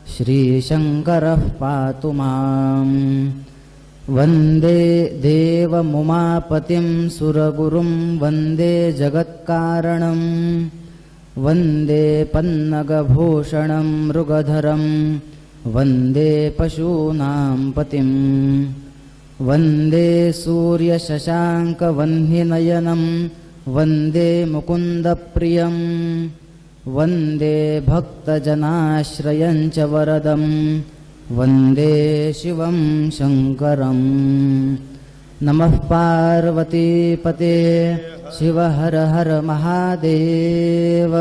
श्रीशङ्करः पातु माम्। वन्दे देवमुमापतिं सुरगुरुं वन्दे जगत्कारणं वन्दे पन्नगभूषणं मृगधरं वन्दे पशूनां पतिं वन्दे सूर्यशशाङ्कवह्निनयनं वन्दे मुकुन्दप्रियं वन्दे भक्तजनाश्रयं च वरदं वन्दे शिवं शङ्करं। नमः पार्वतीपते शिव हर हर महादेव।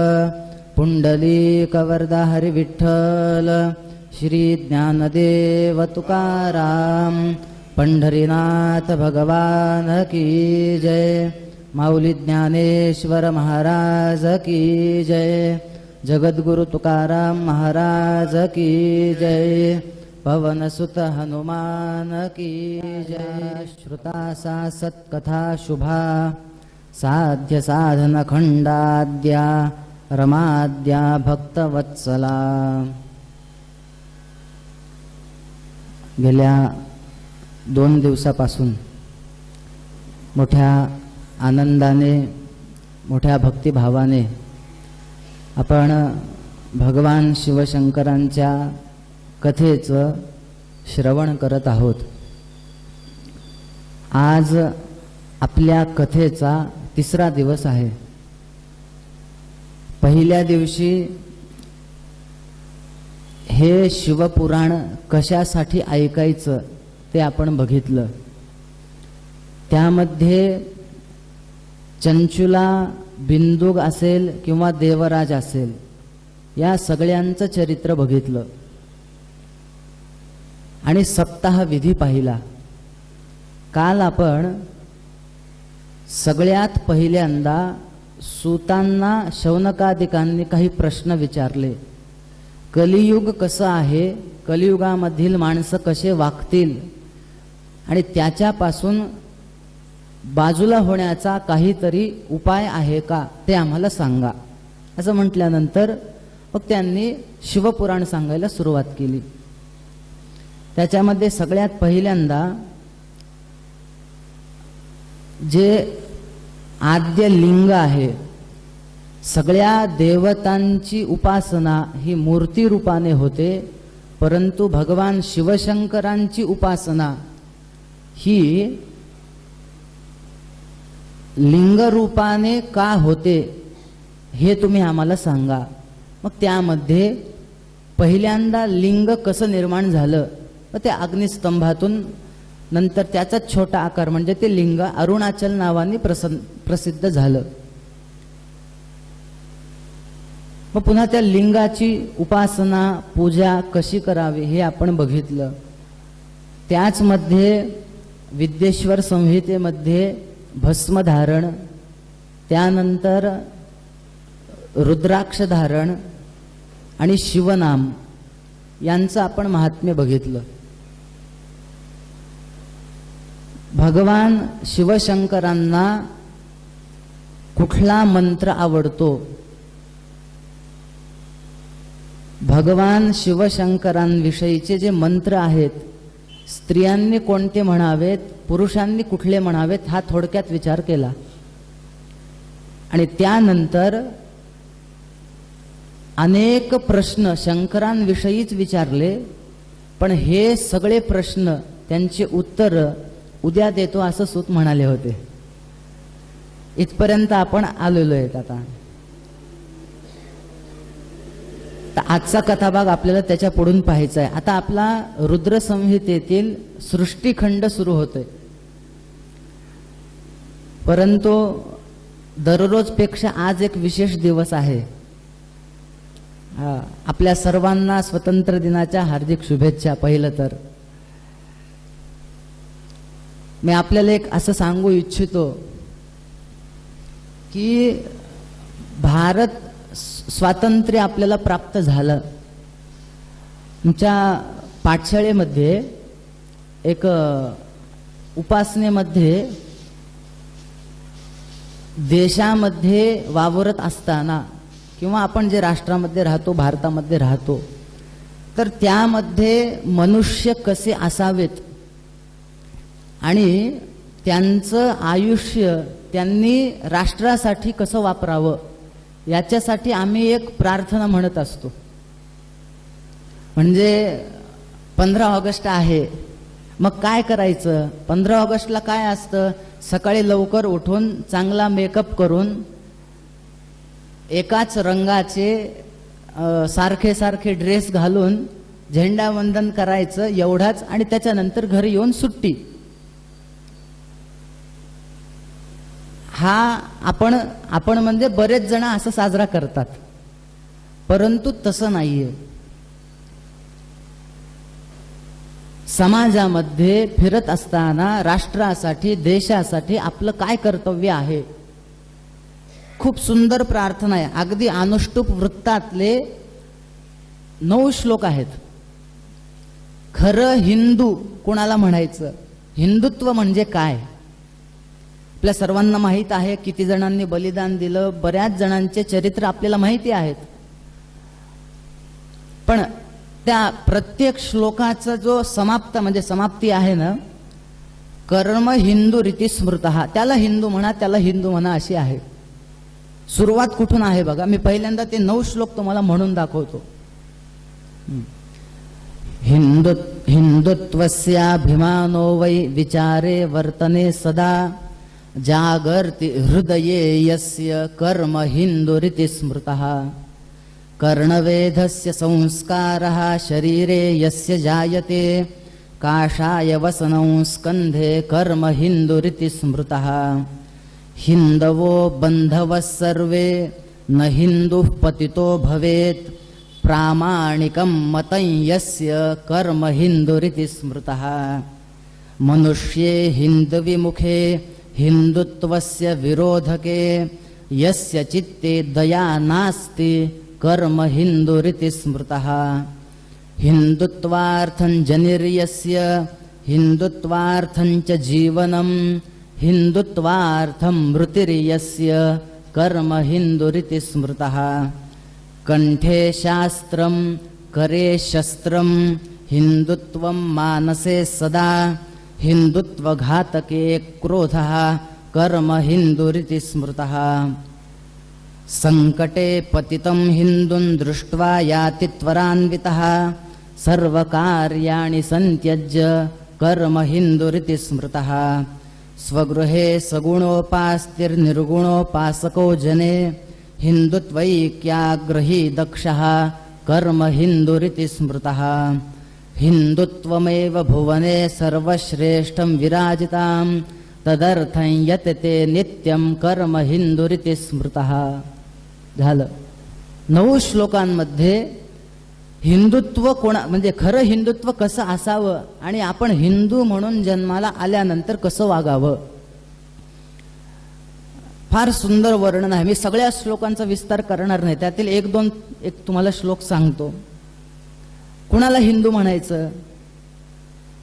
पुंडलीकवरदा हरि विठ्ठल श्री ज्ञानदेव तुकाराम पंढरीनाथ भगवान की जय। माऊली ज्ञानेश्वर महाराज की जय। जगद्गुरु तुकाराम महाराज की जय। पवनसुत हनुमान की जय। श्रुता सा सत्कथा शुभा साध्य साधन खंडाद्या रमाद्या भक्तवत्सला। गेल्या 2 दिवसापासून मोठ्या आनंदाने मोठ्या भक्तिभावाने आपण भगवान शिवशंकरांच्या कथेचं श्रवण करत आहोत। आज आपल्या कथेचा 3रा दिवस आहे। पहिल्या दिवशी हे शिवपुराण कशासाठी ऐकायचं ते आपण बघितलं। त्यामध्ये चंचुला, बिंदुक असेल किंवा देवराज असेल या सगळ्यांचं चरित्र बघितलं आणि सप्ताह विधी पाहिला। काल आपण सगळ्यात पहिल्यांदा सूतांना शौनकादिकांनी काही प्रश्न विचारले। कलियुग कसं आहे, कलियुगामधील माणसं कसे वागतील आणि त्याच्यापासून बाजूला होण्याचा काहीतरी उपाय आहे का ते आम्हाला सांगा असं म्हटल्यानंतर मग त्यांनी शिवपुराण सांगायला सुरुवात केली। त्याच्यामध्ये सगळ्यात पहिल्यांदा जे आद्य लिंग आहे, सगळ्या देवतांची उपासना ही मूर्ती रूपाने होते, परंतु भगवान शिवशंकरांची उपासना ही लिंग रूपाने का होते हे तुम्ही आम्हाला सांगा। मग त्यामध्ये पहिल्यांदा लिंग कसं निर्माण झालं, तर ते अग्निस्तंभातून नंतर त्याचा छोटा आकार म्हणजे ते लिंग अरुणाचल नावाने प्रसिद्ध झालं। मग पुन्हा त्या लिंगाची उपासना पूजा कशी करावी हे आपण बघितलं। त्याच मध्ये विद्येश्वर संहितेमध्ये भस्म धारण, त्यानंतर रुद्राक्ष धारण आणि शिवनाम यांचं आपण महात्म्य बघितलं। भगवान शिवशंकरांना कुठला मंत्र आवडतो, भगवान शिवशंकरांविषयीचे जे मंत्र आहेत स्त्रियांनी कोणते म्हणावेत, पुरुषांनी कुठले म्हणावेत हा थोडक्यात विचार केला। आणि त्यानंतर अनेक प्रश्न शंकरांविषयीच विचारले, पण हे सगळे प्रश्न त्यांचे उत्तर उद्या देतो असं सूत म्हणाले होते। इथपर्यंत आपण आलेलो आहेत। आता आजचा कथाभाग आपल्याला त्याच्या पुढून पाहायचा आहे। आता आपला रुद्र संहितेतील सृष्टीखंड सुरू होतोय, परंतु दररोज पेक्षा आज एक विशेष दिवस आहे। आपल्या सर्वांना स्वतंत्र दिनाच्या हार्दिक शुभेच्छा। पहिलं तर मी आपल्याला एक असं सांगू इच्छितो की भारत स्वातंत्र्य आपल्याला प्राप्त झालं। तुमच्या पाठशाळेमध्ये एक उपासनेमध्ये देशामध्ये वावरत असताना किंवा आपण जे राष्ट्रामध्ये राहतो, भारतामध्ये राहतो, तर त्यामध्ये मनुष्य कसे असावेत आणि त्यांचं आयुष्य त्यांनी राष्ट्रासाठी कसं वापरावं याच्यासाठी आम्ही एक प्रार्थना म्हणत असतो. म्हणजे 15 ऑगस्ट आहे, मग काय करायचं? 15 ऑगस्टला काय असतं? सकाळी लवकर उठून चांगला मेकअप करून एकाच रंगाचे सारखे सारखे ड्रेस घालून झेंडावंदन करायचं एवढाच, आणि त्याच्यानंतर घरी येऊन सुट्टी. हा आपण म्हणजे बरेच जण असं साजरा करतात, परंतु तसं नाहीये. समाजामध्ये फिरत असताना राष्ट्रासाठी देशासाठी आपलं काय कर्तव्य आहे. खूप सुंदर प्रार्थना आहे. अगदी अनुष्टुप वृत्तातले 9 श्लोक आहेत. खरं हिंदू कोणाला म्हणायचं, हिंदुत्व म्हणजे काय. आपल्या सर्वांना माहीत आहे किती जणांनी बलिदान दिलं, बऱ्याच जणांचे चरित्र आपल्याला माहिती आहेत. पण त्या प्रत्येक श्लोकाचा जो समाप्ती आहे ना, कर्म हिंदू रीती स्मृतः, त्याला हिंदू म्हणा, त्याला हिंदू म्हणा अशी आहे. सुरुवात कुठून आहे बघा. मी पहिल्यांदा ते 9 श्लोक तुम्हाला म्हणून दाखवतो. हिंदुत्वस्याभिमानो वै विचारे वर्तने सदा जागर्ति हृदये यस्य कर्म हिंदुरिति स्मृतः कर्णवेधस्य संस्कारः शरीरे यस्य जायते काषाय वसनं स्कन्धे कर्म हिंदुरिति स्मृतः हिंदवो बंधवः सर्वे न हिंदुः पतितो भवेत् प्रामाणिकं मतं यस्य कर्म हिंदुरिति स्मृतः मनुष्ये हिंदविमुखे हिंदुत्वस्य विरोधके यस्य चित्ते दया नास्ति कर्म हिंदुरिति स्मृतः हिंदुत्वार्थं जनिर्यस्य हिंदुत्वार्थं च जीवनं हिंदुत्वार्थं मृतिर्यस्य कर्म हिंदुरिति स्मृतः कंठे शास्त्रं करे शस्त्रं हिंदुत्वं मानसे सदा हिंदुत्वघातके क्रोधः कर्म हिंदुरिति स्मृतः संकटे पतितं हिंदुं दृष्ट्वा याति त्वरान्वितः सर्वकार्याणि संत्यज्य कर्म हिंदुरिति स्मृतः स्वगृहे सगुणोपास्तिर्निर्गुणोपासको जने हिंदुत्वैक्याग्रही दक्षः कर्म हिंदुरिति स्मृतः हिंदुत्वमेव भुवने सर्वश्रेष्ठं विराजितां तदर्थं यतते नित्यं कर्म हिंदुरिति स्मृतः. झालं. 9 श्लोकांमध्ये हिंदुत्व म्हणजे खरं हिंदुत्व कसं असावं आणि आपण हिंदू म्हणून जन्माला आल्यानंतर कसं वागावं, फार सुंदर वर्णन आहे. मी सगळ्या श्लोकांचा विस्तार करणार नाही, त्यातील एक तुम्हाला श्लोक सांगतो. कुणाला हिंदू म्हणायचं?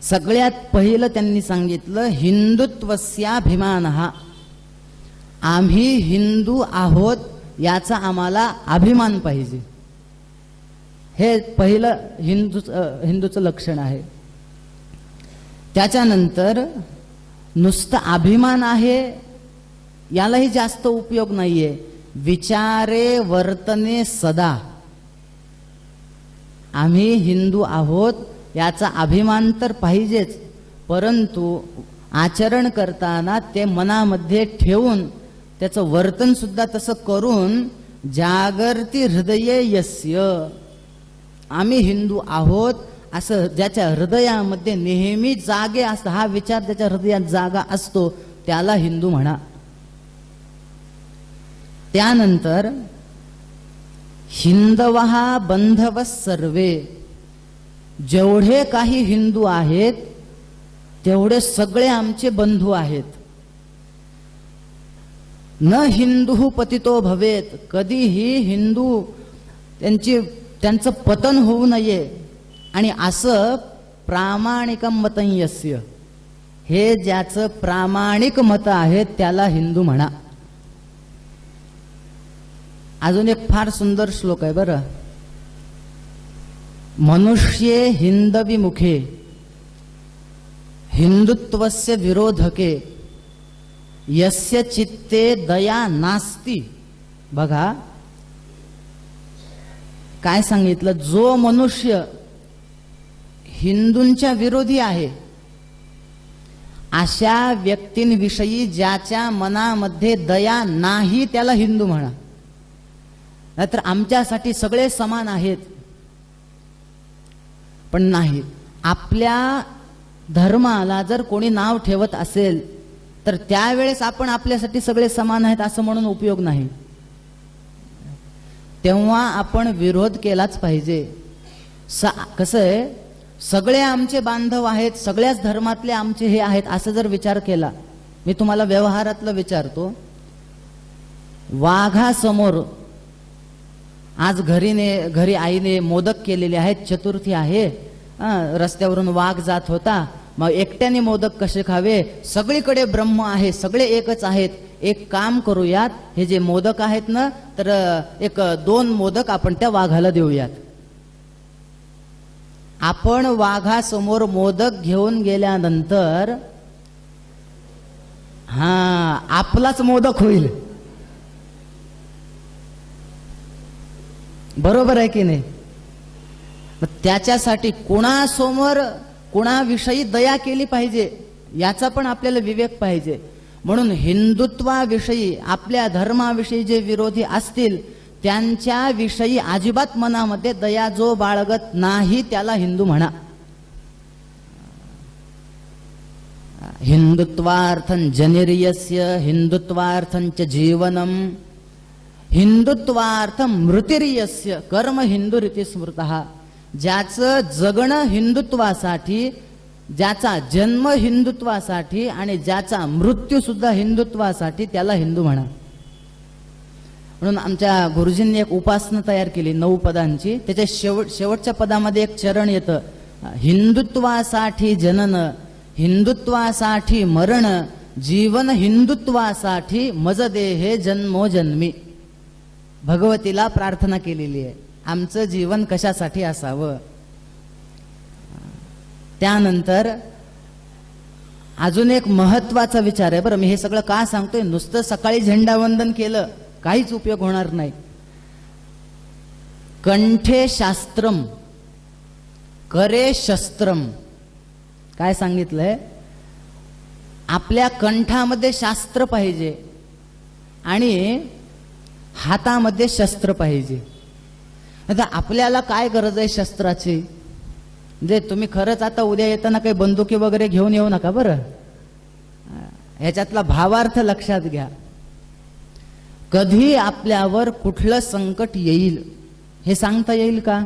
सगळ्यात पहिलं त्यांनी सांगितलं हिंदुत्वस्याभिमानः, आम्ही हिंदू आहोत याचा आम्हाला अभिमान पाहिजे. हे पहिलं हिंदूचं लक्षण आहे. त्याच्यानंतर नुसतं अभिमान आहे यालाही जास्त उपयोग नाहीये. विचारे वर्तने सदा, आम्ही हिंदू आहोत याचा अभिमान तर पाहिजेच, परंतु आचरण करताना ते मनामध्ये ठेवून त्याचं वर्तन सुद्धा तसं करून जागर्ति हृदये यस्य, आम्ही हिंदू आहोत असं ज्याच्या हृदयामध्ये नेहमी जागे असतं, हा विचार ज्याच्या हृदयात जागा असतो त्याला हिंदू म्हणा. त्यानंतर हिंदवः बंधवः सर्वे, जेवढे काही हिंदू आहेत तेवढे सगळे आमचे बंधू आहेत. न हिंदू पतितो भवेत, कधीही हिंदू त्यांचं पतन होऊ नये. आणि असं प्रामाणिकं मतं यस्य, हे ज्याचं प्रामाणिक मत आहे त्याला हिंदू म्हणा. अजून एक फार सुंदर श्लोक आहे बरं. मनुष्ये हिंदविमुखे हिंदुत्वस्य विरोधके यस्य चित्ते दया नास्ती. बघा काय सांगितलं, जो मनुष्य हिंदूंच्या विरोधी आहे अशा व्यक्तींविषयी ज्याच्या मनामध्ये दया नाही त्याला हिंदू म्हणा. नाहीतर आमच्यासाठी सगळे समान आहेत, पण नाही. आपल्या धर्माला जर कोणी नाव ठेवत असेल तर त्यावेळेस आपण आपल्यासाठी सगळे समान आहेत असं म्हणून उपयोग नाही. तेव्हा आपण विरोध केलाच पाहिजे. कसं आहे, सगळे आमचे बांधव आहेत, सगळ्याच धर्मातले आमचे हे आहेत असं जर विचार केला, मी तुम्हाला व्यवहारातलं विचारतो, वाघासमोर आज घरी आईने मोदक केलेले आहेत, चतुर्थी आहे, रस्त्यावरून वाघ जात होता, मग एकट्याने मोदक कसे खावे, सगळीकडे ब्रह्म आहे, सगळे एकच आहेत, एक काम करूयात, हे जे मोदक आहेत ना, तर 1-2 मोदक आपण त्या वाघाला देऊयात. आपण वाघासमोर मोदक घेऊन गेल्यानंतर आपलाच मोदक होईल. बरोबर आहे की नाही? त्याच्यासाठी कुणासमोर कुणाविषयी दया केली पाहिजे याचा पण आपल्याला विवेक पाहिजे. म्हणून हिंदुत्वाविषयी, आपल्या धर्माविषयी जे विरोधी असतील त्यांच्याविषयी अजिबात मनामध्ये दया जो बाळगत नाही त्याला हिंदू म्हणा. हिंदुत्वार्थं जनिर्यस्य हिंदुत्वार्थंच जीवनम हिंदुत्वार्थं मृतिर्यस्य कर्म हिंदुरिति स्मृतः. ज्याचं जगणं हिंदुत्वासाठी, ज्याचा जन्म हिंदुत्वासाठी आणि ज्याचा मृत्यू सुद्धा हिंदुत्वासाठी त्याला हिंदू म्हणा. म्हणून आमच्या गुरुजींनी एक उपासना तयार केली 9 पदांची. त्याच्या शेवटच्या पदामध्ये एक चरण येतं, हिंदुत्वासाठी जनन, हिंदुत्वासाठी मरण, जीवन हिंदुत्वासाठी मज देहे जन्मोजन्मी. भगवतीला प्रार्थना केलेली आहे, आमचं जीवन कशासाठी असावं. त्यानंतर अजून एक महत्वाचा विचार आहे. बरं, मी हे सगळं का सांगतोय, नुसतं सकाळी झेंडावंदन केलं काहीच उपयोग होणार नाही. कंठे शास्त्रम करे शस्त्रम. काय सांगितलंय? आपल्या कंठामध्ये शास्त्र पाहिजे आणि हातामध्ये शस्त्र पाहिजे. आता आपल्याला काय गरज आहे शस्त्राची? म्हणजे तुम्ही खरंच आता उद्या येताना काही बंदुकी वगैरे घेऊन येऊ नका बरं. ह्याच्यातला भावार्थ लक्षात घ्या. कधी आपल्यावर कुठलं संकट येईल हे सांगता येईल का?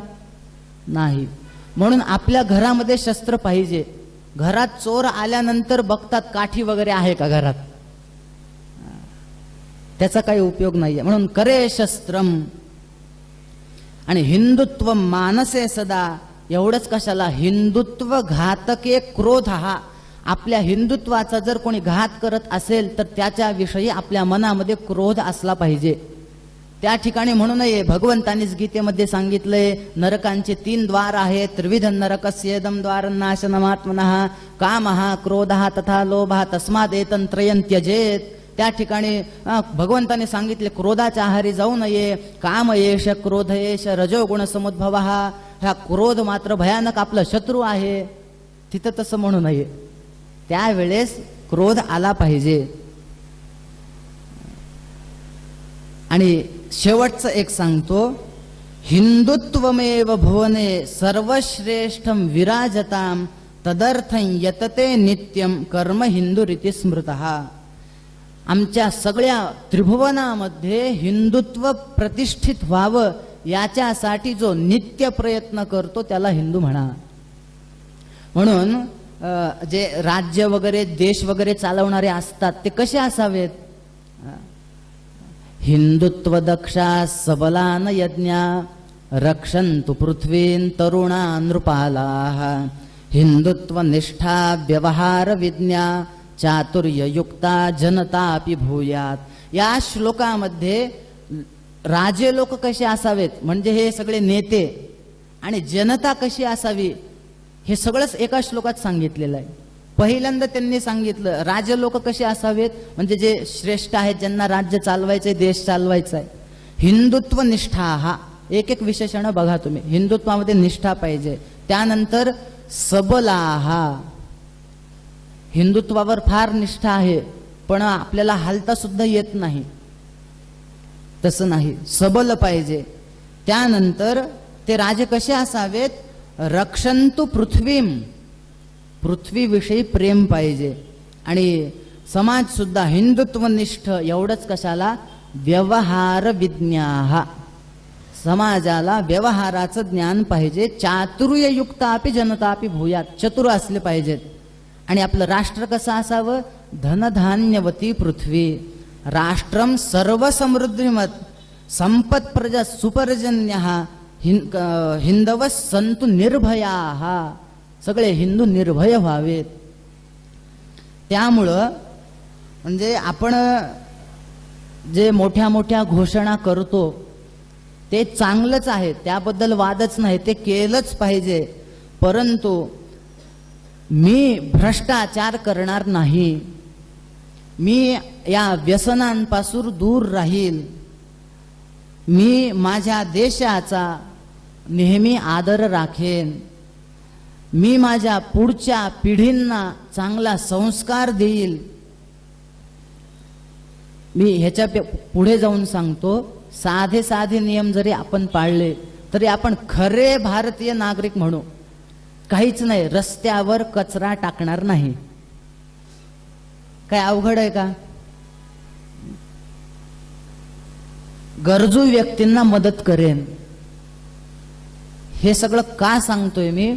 नाही. म्हणून आपल्या घरामध्ये शस्त्र पाहिजे. घरात चोर आल्यानंतर बघतात काठी वगैरे आहे का घरात, त्याचा काही उपयोग नाहीये. म्हणून करे शस्त्रम. आणि हिंदुत्व मानसे सदा. एवढंच कशाला, हिंदुत्व घातके क्रोध हा. आपल्या हिंदुत्वाचा जर कोणी घात करत असेल तर त्याच्याविषयी आपल्या मनामध्ये क्रोध असला पाहिजे. त्या ठिकाणी म्हणूनही भगवंतानीच गीतेमध्ये सांगितलंय, नरकांचे 3 द्वार आहेत. त्रिविध नरकस्येदम द्वारनाशनमात्मनः कामः क्रोधः तथा लोभः तस्मादेतं त्रयं त्यजेत. त्या ठिकाणी भगवंताने सांगितले क्रोधाच्या आहारी जाऊ नये. काम येश क्रोध येश रजोगुण समुद्भव. हा क्रोध मात्र भयानक आपला शत्रू आहे, तिथं तसं म्हणू नये. त्यावेळेस क्रोध आला पाहिजे. आणि शेवटचं एक सांगतो, हिंदुत्वमेव भुवने सर्वश्रेष्ठम विराजताम तदर्थं यतते नित्यम कर्म हिंदुरिति स्मृतः. आमच्या सगळ्या त्रिभुवनामध्ये हिंदुत्व प्रतिष्ठित व्हावं याच्यासाठी जो नित्य प्रयत्न करतो त्याला हिंदू म्हणा. म्हणून जे राज्य वगैरे देश वगैरे चालवणारे असतात ते कसे असावेत? हिंदुत्व दक्षा सबलान यज्ञा रक्षन्तु पृथ्वीन तरुणा नृपालाः. हिंदुत्व निष्ठा व्यवहार विज्ञा चातुर्ययुक्ता जनतापि भूयात. या श्लोकामध्ये राजे लोक कसे असावेत, म्हणजे हे सगळे नेते आणि जनता कशी असावी हे सगळंच एका श्लोकात सांगितलेलं आहे. पहिल्यांदा त्यांनी सांगितलं राज लोक कसे असावेत, म्हणजे जे श्रेष्ठ आहेत, ज्यांना राज्य चालवायचंय, देश चालवायचा आहे. हिंदुत्व निष्ठा, हा एक एक विशेषण बघा तुम्ही. हिंदुत्वामध्ये निष्ठा पाहिजे. त्यानंतर सबलाहा, हिंदुत्वावर फार निष्ठा आहे पण आपल्याला हालता सुद्धा येत नाही, तसं नाही, सबल पाहिजे. त्यानंतर ते राजे कसे असावेत, रक्षन्तु पृथ्वीम, पृथ्वीविषयी प्रेम पाहिजे. आणि समाज सुद्धा हिंदुत्वनिष्ठ. एवढंच कशाला, व्यवहार विज्ञाह, समाजाला व्यवहाराचं ज्ञान पाहिजे. चातुर्ययुक्तापि जनतापि भूयात, चतुर असले पाहिजेत. आणि आपलं राष्ट्र कसं असावं, धनधान्यवती पृथ्वी, राष्ट्रम सर्वसमृद्धिमत, संपत प्रजा सुपर्जन्यः, हिंदव संतु निर्भयाः, सगळे हिंदू निर्भय व्हावेत. त्यामुळं म्हणजे आपण जे मोठ्या मोठ्या घोषणा करतो ते चांगलंच आहे, त्याबद्दल वादच नाही, ते केलंच पाहिजे. परंतु मी भ्रष्टाचार करणार नाही, मी या व्यसनांपासून दूर राहील, मी माझ्या देशाचा नेहमी आदर राखेन, मी माझ्या पुढच्या पिढींना चांगला संस्कार देईल. मी ह्याच्या पुढे जाऊन सांगतो, साधे साधे नियम जरी आपण पाळले तरी आपण खरे भारतीय नागरिक म्हणू. काहीच नाही, रस्त्यावर कचरा टाकणार नाही. काय अवघड आहे का? गरजू व्यक्तींना मदत करेन. हे सगळं का सांगतोय मी,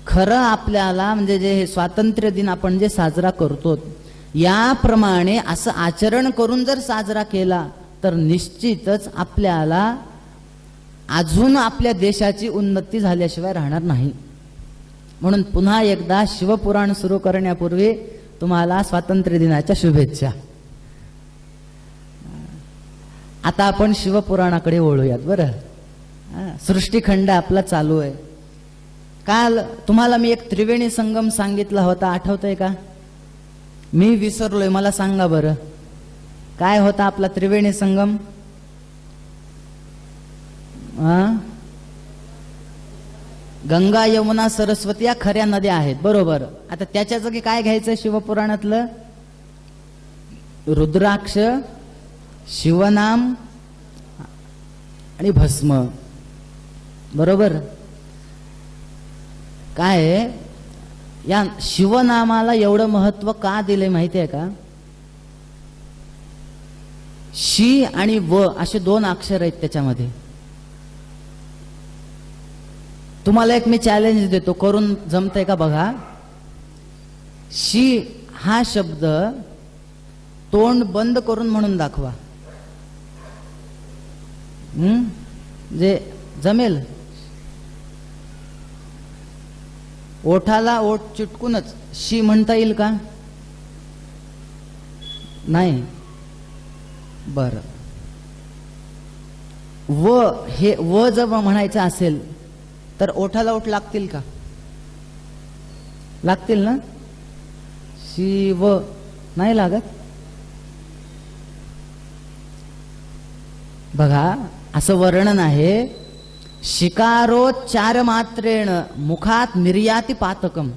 खरं आपल्याला म्हणजे जे हे स्वातंत्र्य दिन आपण जे साजरा करतो याप्रमाणे असं आचरण करून जर साजरा केला तर निश्चितच आपल्याला अजून आपल्या देशाची उन्नती झाल्याशिवाय राहणार नाही. म्हणून पुन्हा एकदा शिवपुराण सुरू करण्यापूर्वी तुम्हाला स्वातंत्र्य दिनाच्या शुभेच्छा. आता आपण शिवपुराणाकडे वळूयात. बरं, सृष्टीखंड आपला चालू आहे. काल तुम्हाला मी एक त्रिवेणी संगम सांगितला होता, आठवतंय का? मी विसरलोय, मला सांगा बरं काय होता आपला त्रिवेणी संगम? गंगा यमुना सरस्वती या खऱ्या नद्या आहेत, बरोबर. आता त्याच्या जागी काय घ्यायचं शिवपुराणातलं? रुद्राक्ष, शिवनाम आणि भस्म, बरोबर. काय या शिवनामाला एवढं महत्व का दिले माहिती आहे का? शी आणि व असे दोन अक्षर आहेत त्याच्यामध्ये. तुम्हाला एक मी चॅलेंज देतो, करून जमतंय का बघा. शी हा शब्द तोंड बंद करून म्हणून दाखवा, जे जमेल. ओठाला ओठ चिटकूनच शी म्हणता येईल का? नाही. बर, व हे व जर म्हणायचं असेल तर ओठाला ओठ लागतील का? लागतील ना? शिव नाही लागत. बघा असं वर्णन आहे, शिकारोच्चार मात्रेण मुखात निर्याती पातकम.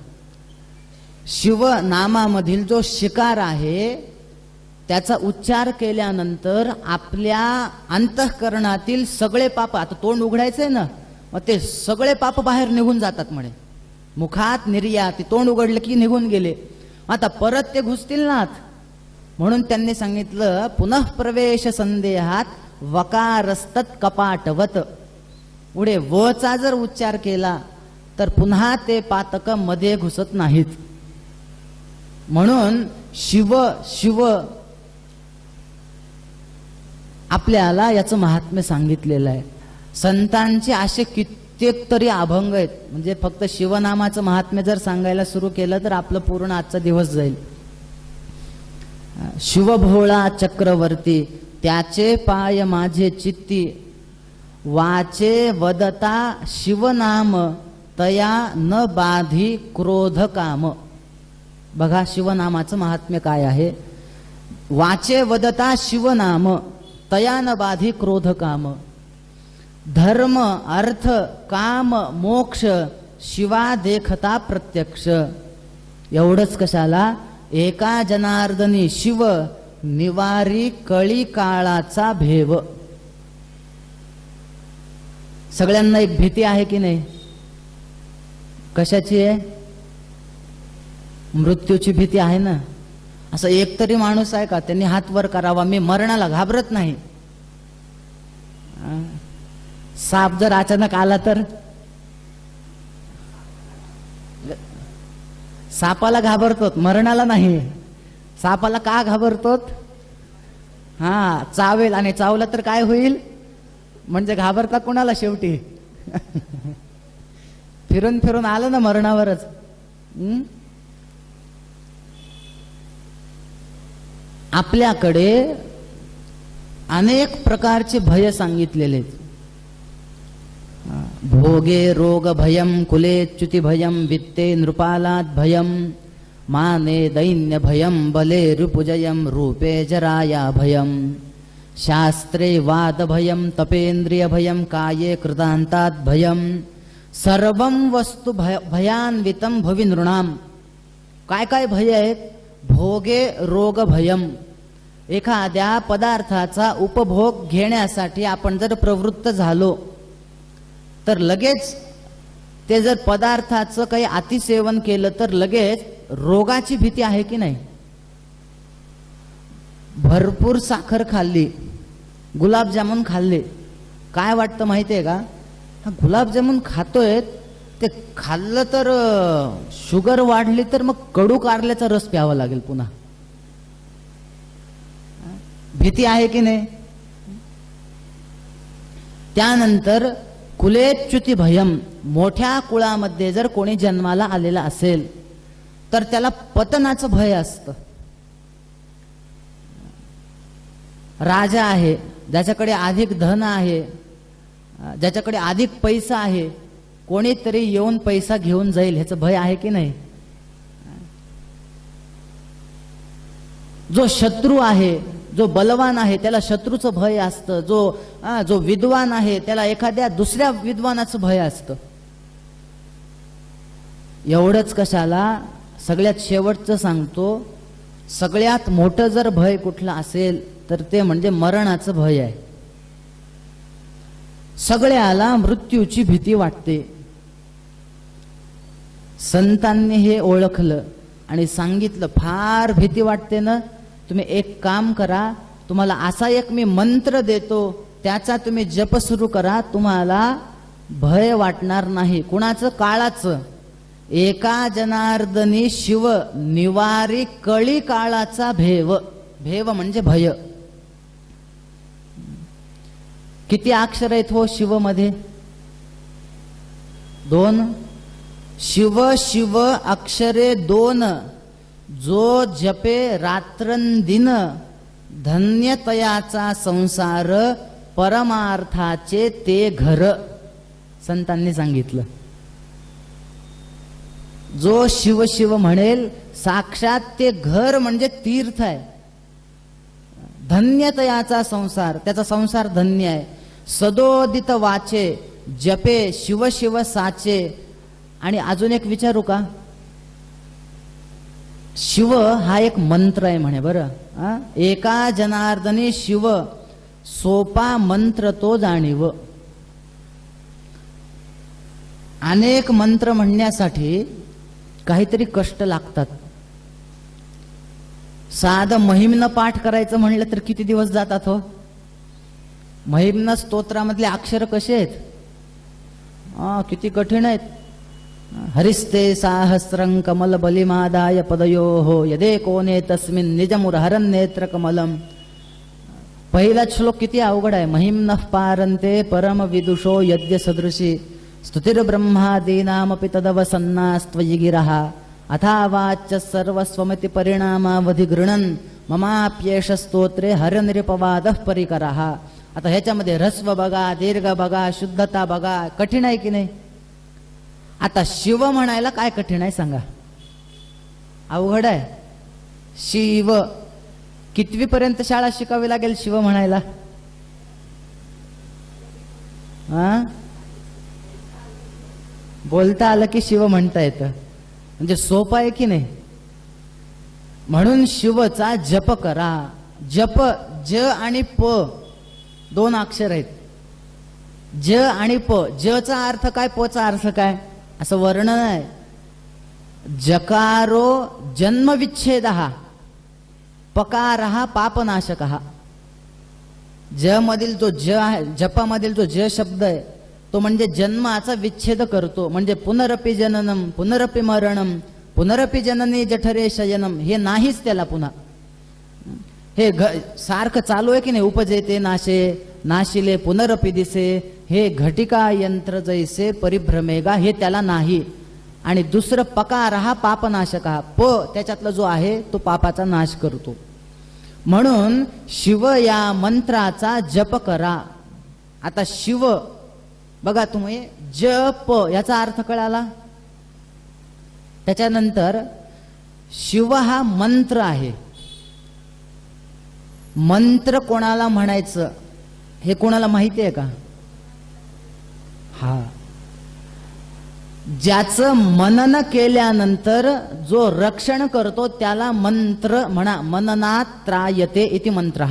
शिव नामामधील जो शिकार आहे त्याचा उच्चार केल्यानंतर आपल्या अंतःकरणातील सगळे पाप, आता तोंड उघडायचंय ना, मग ते सगळे पाप बाहेर निघून जातात म्हणे. मुखात निर्याती, तोंड उघडलं की निघून गेले, आता परत ते घुसतील नात. म्हणून त्यांनी सांगितलं पुनः प्रवेश संदेहात वकारस्तत कपाटवत. पुढे वचा जर उच्चार केला तर पुन्हा ते पातक मध्ये घुसत नाहीत. म्हणून शिव शिव आपल्याला याचं महात्म्य सांगितलेलं आहे. संतांचे असे कित्येक तरी अभंग आहेत, म्हणजे फक्त शिवनामाचं महात्म्य जर सांगायला सुरू केलं तर आपलं पूर्ण आजचा दिवस जाईल. शिवभोळा चक्रवर्ती त्याचे पाय माझे चित्ती, वाचे वदता शिवनाम तया न बाधी क्रोध काम. बघा शिवनामाचं महात्म्य काय आहे. वाचे वदता शिवनाम तया न बाधी क्रोध काम. धर्म अर्थ काम मोक्ष शिवा देखता प्रत्यक्ष. एवढंच कशाला. एका जनार्दनी शिव निवारी कळी काळाचा भेव. सगळ्यांना एक भीती आहे की नाही. कशाची आहे. मृत्यूची भीती आहे ना. असं एक तरी माणूस आहे का त्यांनी हात वर करावा मी मरणाला घाबरत नाही. साप जर अचानक आला तर. सापाला घाबरतोत मरणाला नाही. सापाला का घाबरतोत. हा चावेल आणि चावला तर काय होईल. म्हणजे घाबरता कोणाला शेवटी. फिरून फिरून आलं ना मरणावरच. आपल्याकडे अनेक प्रकारचे भय सांगितलेले. भोगे रोग भयम कुले च्युती भयम वित्ते नृपालात भयम माने दैन्य भयम बले रिपुजयम रूपे जराया भयम शास्त्रे वाद भयम तपेंद्रिय भयम काये कृतांतात भयम सर्वं वस्तु भयान्वितम भवि नृणाम. काय काय भय आहेत. भोगे रोग भयम. एखाद्या पदार्थाचा उपभोग घेण्यासाठी आपण जर प्रवृत्त झालो तर लगेच ते जर पदार्थाचं काही अतिसेवन केलं तर लगेच रोगाची भीती आहे की नाही. भरपूर साखर खाल्ली गुलाबजामुन खाल्ले काय वाटतं माहितीये का. गुलाबजामुन खातोय ते खाल्लं तर शुगर वाढली तर मग कडू कारल्याचा रस प्यावा लागेल पुन्हा. भीती आहे की नाही. त्यानंतर कुलेच्युती भयम. मोठ्या कुळामध्ये जर कोणी जन्माला आलेला असेल तर त्याला पतनाचं भय असतं. राजा आहे ज्याच्याकडे अधिक धन आहे ज्याच्याकडे अधिक पैसा आहे कोणीतरी येऊन पैसा घेऊन जाईल ह्याचं भय आहे की नाही. जो शत्रू आहे जो बलवान आहे त्याला शत्रूचं भय असतं. जो विद्वान आहे त्याला एखाद्या दुसऱ्या विद्वानाचं भय असतं. एवढंच कशाला. सगळ्यात शेवटचं सांगतो. सगळ्यात मोठं जर भय कुठलं असेल तर ते म्हणजे मरणाचं भय आहे. सगळ्याला मृत्यूची भीती वाटते. संतांनी हे ओळखलं आणि सांगितलं फार भीती वाटते ना. तुम्ही एक काम करा. तुम्हाला असा एक मी मंत्र देतो त्याचा तुम्ही जप सुरू करा. तुम्हाला भय वाटणार नाही. कुणाचं. काळाचं. एका जनार्दनी शिव निवारी कळी काळाचा भेव. भेव म्हणजे भय. किती अक्षर आहेत हो शिव मध्ये. 2. शिव शिव अक्षरे 2 जो जपे रात्रंदिन धन्यतयाचा संसार परमार्थाचे ते घर. संतांनी सांगितलं. जो शिव शिव म्हणेल साक्षात ते घर म्हणजे तीर्थ आहे. धन्यतयाचा संसार त्याचा संसार धन्य आहे. सदोदित वाचे जपे शिव शिव साचे. आणि अजून एक विचारू का. शिव हा एक मंत्र आहे म्हणे बरं. एका जनार्दनी शिव सोपा मंत्र तो जाणीव. अनेक मंत्र म्हणण्यासाठी काहीतरी कष्ट लागतात. साधं महिम्न पाठ करायचं म्हणलं तर किती दिवस जातात हो. महिम्न स्तोत्रामधले अक्षर कसे आहेत. किती कठीण आहेत. हरिस्ते साहस्रं कमल बलिमादाय पदयोः यदे कोणे तस्मिन् निजमुरहरन् नेत्र कमलम. पहिला श्लोक किती अवघड आहे. महिम्नः पारन्ते परम विदुषो यद्य सदृशी स्तुतिर्ब्रह्मादीनामपि तदवसन्नास्त्वयि गिरः अथावाच्य सर्वस्वमिति परिणामावधि गृणन् ममाप्येष स्तोत्रे हरनिरपवादः परिकरः. आता ह्याच्यामध्ये ह्रस्व बघा, दीर्घ बघा, शुद्धता बघा, कठीण आहे की नाही? आता शिव म्हणायला काय कठीण आहे सांगा? अवघड आहे. शिव कितवी पर्यंत शाळा शिकावी लागेल शिव म्हणायला? बोलता आलं की शिव म्हणता येतं, म्हणजे सोपं आहे की नाही? म्हणून शिवचा जप करा. जप, ज आणि प दोन अक्षर आहेत. ज आणि प. ज चा अर्थ काय, प चा अर्थ काय, असं वर्णन आहे. जकारो जन्मविच्छेद, पकार पापनाशक. ज मधील जो ज आहे, जपामधील जो ज शब्द आहे तो म्हणजे जन्माचा विच्छेद करतो. म्हणजे पुनरपि जननम पुनरपि मरणम पुनरपि जननी जठरे शयनम, हे नाहीच त्याला पुन्हा. हे सारखं चालू आहे की नाही? उपजेते नाशे नाशिले पुनरपि दिसे, हे घटिका यंत्र जैसे परिभ्रमेगा, हे त्याला नाही. आणि दुसरं पकार पापनाशक, प त्याच्यातला जो आहे तो पापाचा नाश करतो. म्हणून शिव या मंत्राचा जप करा. आता शिव बघा तुम्ही, जप याचा अर्थ कळाला. त्याच्यानंतर शिव हा मंत्र आहे. मंत्र कोणाला म्हणायचं हे कोणाला माहिती आहे का? हा, ज्याचं मनन केल्यानंतर जो रक्षण करतो त्याला मंत्र म्हणा. मननात त्रायते इति मंत्र.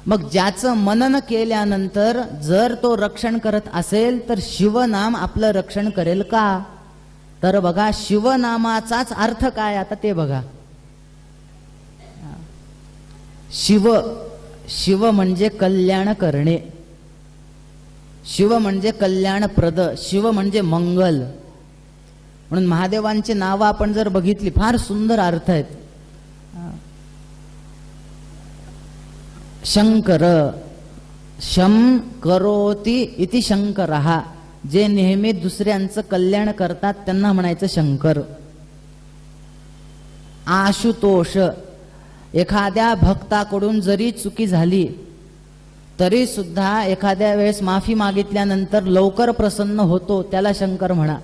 मग ज्याचं मनन केल्यानंतर जर तो रक्षण करत असेल तर शिवनाम आपलं रक्षण करेल का? तर बघा, शिवनामाचाच अर्थ काय आता ते बघा. शिव, शिव म्हणजे कल्याण करणे, शिव म्हणजे कल्याणप्रद, शिव म्हणजे मंगल. म्हणून महादेवांची नावं आपण जर बघितली फार सुंदर अर्थ आहेत. शंकर, शम करोति इति शंकरः, जे नेहमी दुसऱ्यांचं कल्याण करतात त्यांना म्हणायचं शंकर. आशुतोष, एखाद्या भक्ताकडून जरी चुकी झाली तरी सुद्धा एखाद्या वेळेस माफी मागितल्यानंतर लवकर प्रसन्न होतो, त्याला शंकर म्हणा.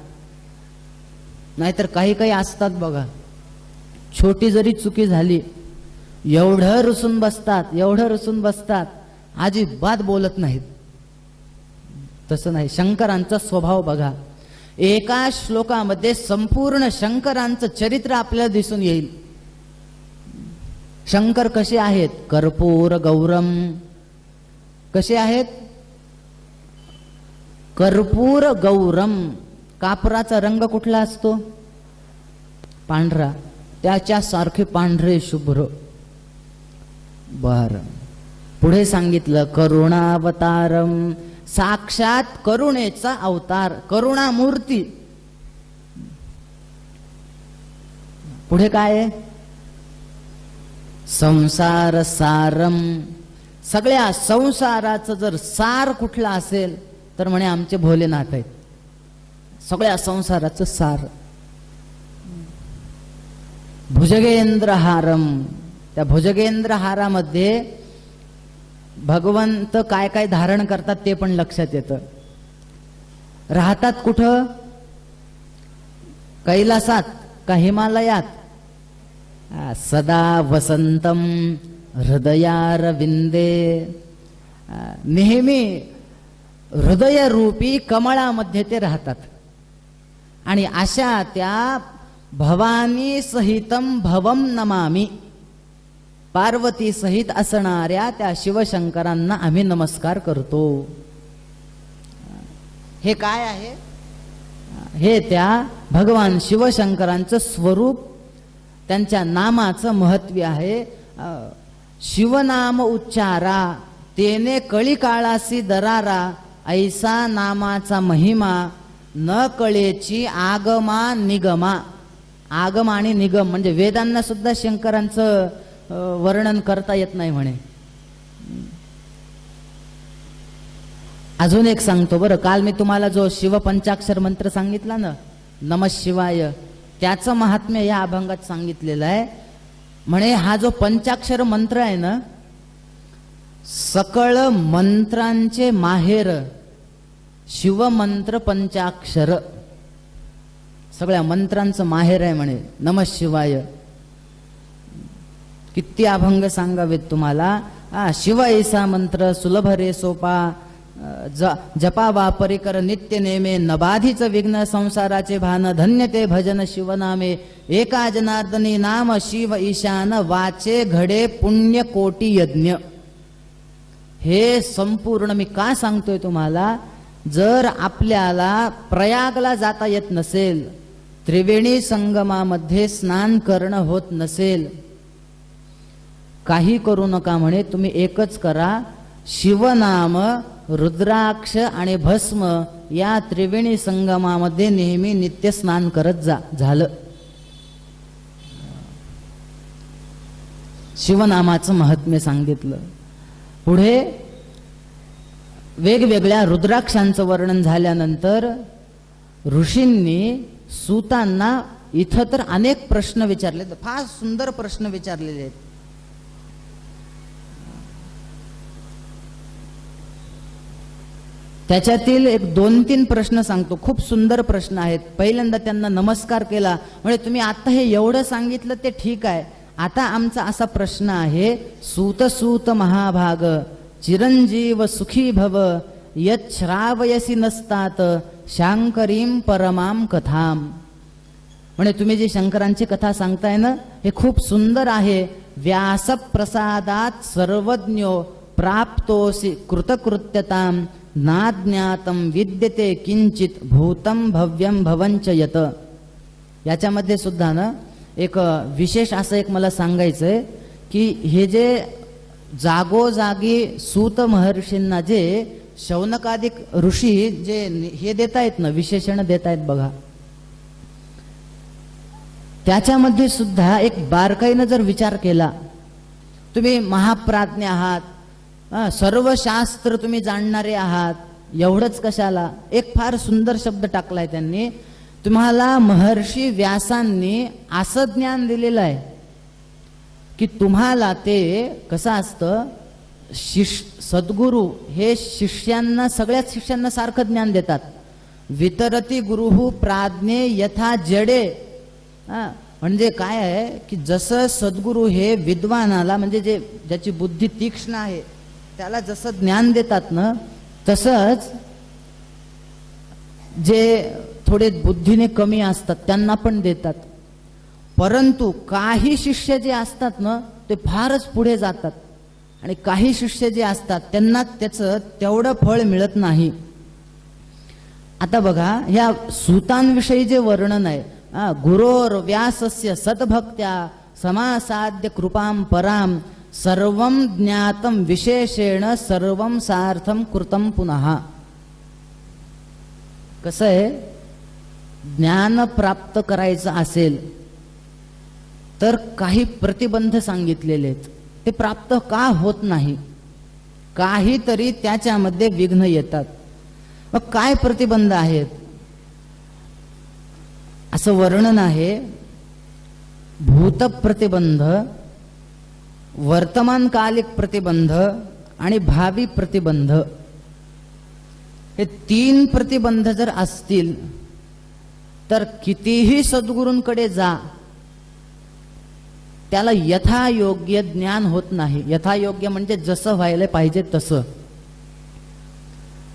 नाहीतर काही काही असतात बघा, छोटी जरी चुकी झाली एवढं रुसून बसतात, एवढं रुसून बसतात, अजिबात बोलत नाहीत. तसं नाही. शंकरांचा स्वभाव बघा. एका श्लोकामध्ये संपूर्ण शंकरांचं चरित्र आपल्याला दिसून येईल. शंकर कसे आहेत? कर्पूर गौरम. कसे आहेत? कर्पूर गौरम. कापराचा रंग कुठला असतो? पांढरा. त्याच्यासारखे पांढरे शुभ्र. बर, पुढे सांगितलं करुणावतारम, साक्षात करुणेचा अवतार, करुणामूर्ती. पुढे काय आहे? संसार सारम. सगळ्या संसाराचं जर सार कुठला असेल तर म्हणे आमचे भोलेनाथ आहेत. सगळ्या संसाराचं सार. भुजगेंद्र हारम. त्या भुजगेंद्र हारामध्ये भगवंत काय काय धारण करतात ते पण लक्षात येतं. राहतात कुठं? कैलासात का हिमालयात? सदा वसंतम हृदयारविंदे. नेहमी हृदयरूपी कमळामध्ये ते राहतात. आणि अशा त्या भवानी सहितम भवम नमामि, पार्वती सहित असणाऱ्या त्या शिवशंकरांना आम्ही नमस्कार करतो. हे काय आहे? हे त्या भगवान शिवशंकरांचं स्वरूप, त्यांच्या नामाचं महत्व आहे. शिवनाम उच्चारा तेने कळी काळासी दरारा, ऐसा नामाचा महिमा न कळेची आगमा निगमा. आगम आणि निगम म्हणजे वेदांना सुद्धा शंकरांचं वर्णन करता येत नाही म्हणे. अजून एक सांगतो बरं. काल मी तुम्हाला जो शिव पंचाक्षर मंत्र सांगितला ना, नमः शिवाय, त्याचं महात्म्य या अभंगात सांगितलेलं आहे. म्हणे हा जो पंचाक्षर मंत्र आहे ना, सकळ मंत्रांचे माहेर, शिवमंत्र पंचाक्षर. सगळ्या मंत्रांचं माहेर आहे म्हणे नमः शिवाय. किती अभंग सांगावेत तुम्हाला. शिव ऐसा मंत्र सुलभ रे सोपा, जपा वापरी कर नित्य नेमे, नबाधीच विघ्न संसाराचे भान, धन्य ते भजन शिवनामे, एका जनार्दनी नाम शिव ईशान, वाचे घडे पुण्य कोटी यज्ञ. हे संपूर्ण मी का सांगतोय तुम्हाला, जर आपल्याला प्रयागला जाता येत नसेल, त्रिवेणी संगमामध्ये स्नान करणं होत नसेल, काही करू नका म्हणे. तुम्ही एकच करा, शिवनाम, रुद्राक्ष आणि भस्म या त्रिवेणी संगमामध्ये नेहमी नित्य स्नान करत जा. झालं. शिवनामाचं महात्म्य सांगितलं. पुढे वेगवेगळ्या रुद्राक्षांचं वर्णन झाल्यानंतर ऋषींनी सूतांना इथं तर अनेक प्रश्न विचारले, फार सुंदर प्रश्न विचारलेले आहेत. त्याच्यातील एक 2-3 प्रश्न सांगतो, खूप सुंदर प्रश्न आहेत. पहिल्यांदा त्यांना नमस्कार केला, म्हणजे तुम्ही आता हे एवढं सांगितलं ते ठीक आहे, आता आमचा असा प्रश्न आहे, सूत सूत महाभाग, चिरंजीव सुखी भव, यत् श्रावयसी नसतात, शांकरीम परमाम कथाम. म्हणजे तुम्ही जी शंकरांची कथा सांगताय ना, हे खूप सुंदर आहे. व्यास प्रसादात सर्वज्ञो प्राप्तोसी कृतकृत्यताम, नाज्ञातम विद्यते किंचित भूतम भव्यम भवंच यत. याच्यामध्ये सुद्धा ना एक विशेष असं एक मला सांगायचंय की हे जे जागोजागी सूत महर्षींना जे शौनकादिक ऋषी जे हे देतायत ना, विशेषण देतायत बघा, त्याच्यामध्ये सुद्धा एक बारकाईनं जर विचार केला, तुम्ही महाप्राज्ञ आहात, सर्व शास्त्र तुम्ही जाणणारे आहात, एवढंच कशाला, एक फार सुंदर शब्द टाकलाय त्यांनी. तुम्हाला महर्षी व्यासांनी असं ज्ञान दिलेलं आहे की तुम्हाला ते कसं असतं, सद्गुरु हे शिष्यांना, सगळ्याच शिष्यांना सारखं ज्ञान देतात. वितरती गुरुहु प्राज्ञे यथा जडे. म्हणजे काय आहे की जसं सद्गुरु हे विद्वानाला, म्हणजे जे ज्याची बुद्धी तीक्ष्ण आहे त्याला जसं ज्ञान देतात ना, तसंच जे थोडे बुद्धीने कमी असतात त्यांना पण देतात. परंतु काही शिष्य जे असतात ना ते फारच पुढे जातात, आणि काही शिष्य जे असतात त्यांना त्याचं तेवढं फळ मिळत नाही. आता बघा, ह्या सूतांविषयी जे वर्णन आहे, गुरोर व्यासस्य सद्भक्त्या समासाद्य कृपाम पराम, सर्वम ज्ञातम विशेषेण सर्वम सार्थम कृतम पुनः. कसं आहे, ज्ञान प्राप्त करायचं असेल तर काही प्रतिबंध सांगितलेले आहेत, ते प्राप्त का होत नाही, काहीतरी त्याच्यामध्ये विघ्न येतात. मग काय प्रतिबंध आहेत असं वर्णन आहे. भूत प्रतिबंध, वर्तमानकालिक प्रतिबंध आणि भावी प्रतिबंध. हे 3 प्रतिबंध जर असतील तर कितीही सद्गुरूंकडे जा, त्याला यथायोग्य ज्ञान होत नाही. यथायोग्य म्हणजे जसं व्हायला पाहिजे तसं.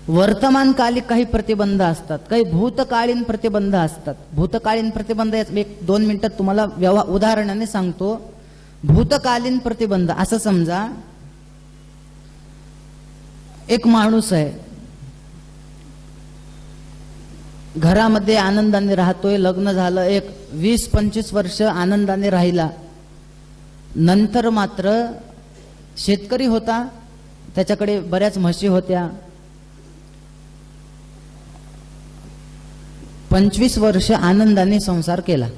वर्तमानकालिक काही प्रतिबंध असतात, काही भूतकालीन प्रतिबंध असतात. भूतकालीन प्रतिबंध एक 2 मिनिटात तुम्हाला उदाहरणाने सांगतो. भूतकालीन प्रतिबंध असं समजा, एक माणूस आहे, घरामध्ये आनंदाने राहतोय, लग्न झालं, एक 20-25 वर्ष आनंदाने राहिला. नंतर मात्र शेतकरी होता, त्याच्याकडे बऱ्याच म्हशी होत्या. 25 वर्ष आनंदाने संसार केला.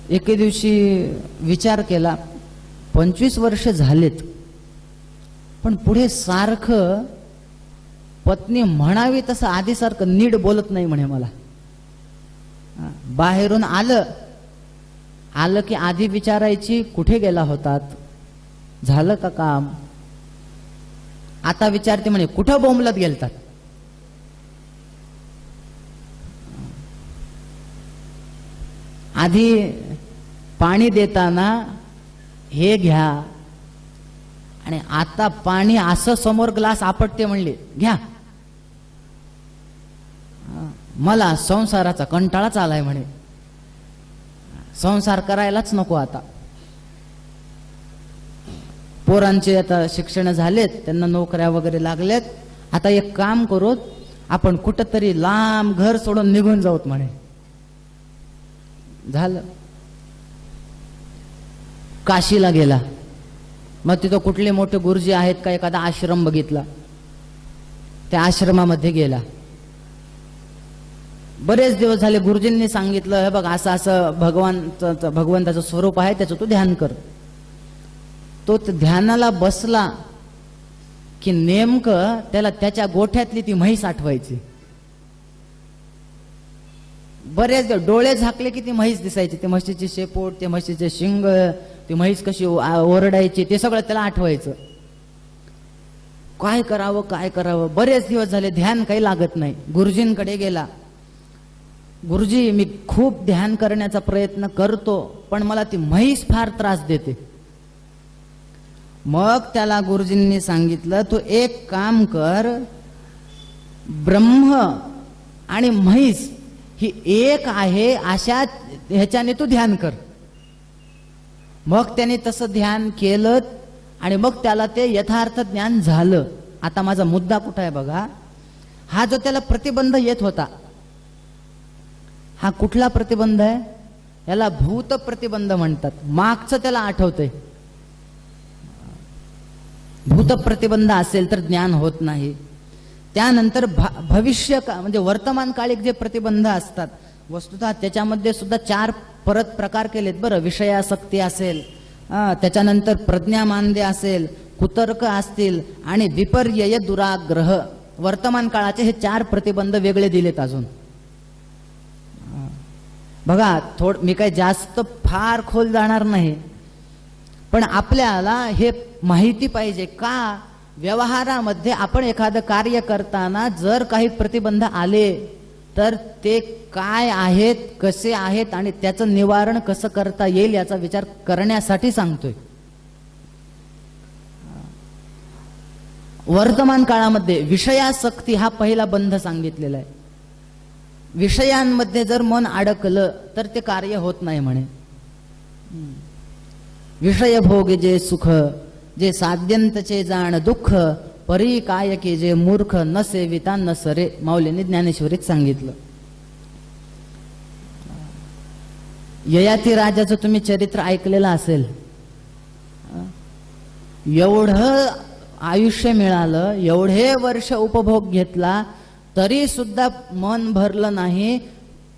एके दिवशी विचार केला, 25 वर्ष झालेत, पण पुढे सारखं पत्नी म्हणावी तसं आधीसारखं नीट बोलत नाही म्हणे मला. बाहेरून आलं की आधी विचारायची कुठे गेला होतात, झालं का काम? आता विचारते म्हणे कुठं बोंबलत गेलतात? आधी पाणी देताना हे घ्या आणि आता पाणी असं समोर ग्लास आपटते म्हणले घ्या. मला संसाराचा कंटाळाच आलाय म्हणे, संसार करायलाच नको आता. पोरांचे आता शिक्षण झालेत, त्यांना नोकऱ्या वगैरे लागल्यात. आता एक काम करूत, आपण कुठंतरी लांब घर सोडून निघून जाऊत म्हणे. झालं, काशीला गेला. मग तिथं कुठले मोठे गुरुजी आहेत का एखादा आश्रम बघितला, त्या आश्रमामध्ये गेला. बरेच दिवस झाले गुरुजींनी सांगितलं हे बघ असं असं भगवंताचं स्वरूप आहे, त्याचं तू ध्यान कर. तो ध्यानाला बसला की नेमकं त्याला त्याच्या गोठ्यातली ती म्हैस आठवायची. बरेच डोळे झाकले की ती म्हैस दिसायची, ती म्हशीची शेपूट, ते म्हशीचे शिंग, ती म्हैस कशी ओरडायची, ते सगळं त्याला आठवायचं. काय करावं काय करावं, बरेच दिवस झाले ध्यान काही लागत नाही. गुरुजींकडे गेला. गुरुजी मी खूप ध्यान करण्याचा प्रयत्न करतो, पण मला ती म्हैस फार त्रास देते. मग त्याला गुरुजींनी सांगितलं तू एक काम कर, ब्रह्म आणि म्हैस ही एक आहे अशा ह्याच्याने तू ध्यान कर. मग त्याने तसं ध्यान केलं आणि मग त्याला ते यथार्थ ज्ञान झालं. आता माझा मुद्दा कुठं आहे बघा, हा जो त्याला प्रतिबंध येत होता, हा कुठला प्रतिबंध आहे? याला भूत प्रतिबंध म्हणतात. मागचं त्याला आठवतंय. भूत प्रतिबंध असेल तर ज्ञान होत नाही. त्यानंतर भविष्य म्हणजे वर्तमान काळिक जे प्रतिबंध असतात, वस्तुतः त्याच्यामध्ये सुद्धा 4 परत प्रकार केलेत बरं. विषयासक्ती असेल, त्याच्यानंतर प्रज्ञामांद्य असेल, कुतर्क असतील आणि विपर्यय दुराग्रह. वर्तमान काळाचे हे 4 प्रतिबंध वेगळे दिलेत अजून. बघा मी काही जास्त फार खोल जाणार नाही, पण आपल्याला हे माहिती पाहिजे का व्यवहारामध्ये आपण एखादं कार्य करताना जर काही प्रतिबंध आले तर ते काय आहेत, कसे आहेत आणि त्याचं निवारण कसं करता येईल याचा विचार करण्यासाठी सांगतोय. वर्तमान काळामध्ये विषयासक्ती हा पहिला बंध सांगितलेला आहे. विषयांमध्ये जर मन अडकलं तर ते कार्य होत नाही म्हणे. विषय भोग जे सुख, जे साध्यंतचे जाण दुःख, परी काय की जे मूर्ख न सेविता न सरे. माऊलींनी ज्ञानेश्वरीत सांगितलं. ययाती राजाचं तुम्ही चरित्र ऐकलेलं असेल. एवढं आयुष्य मिळालं, एवढे वर्ष उपभोग घेतला, तरी सुद्धा मन भरलं नाही.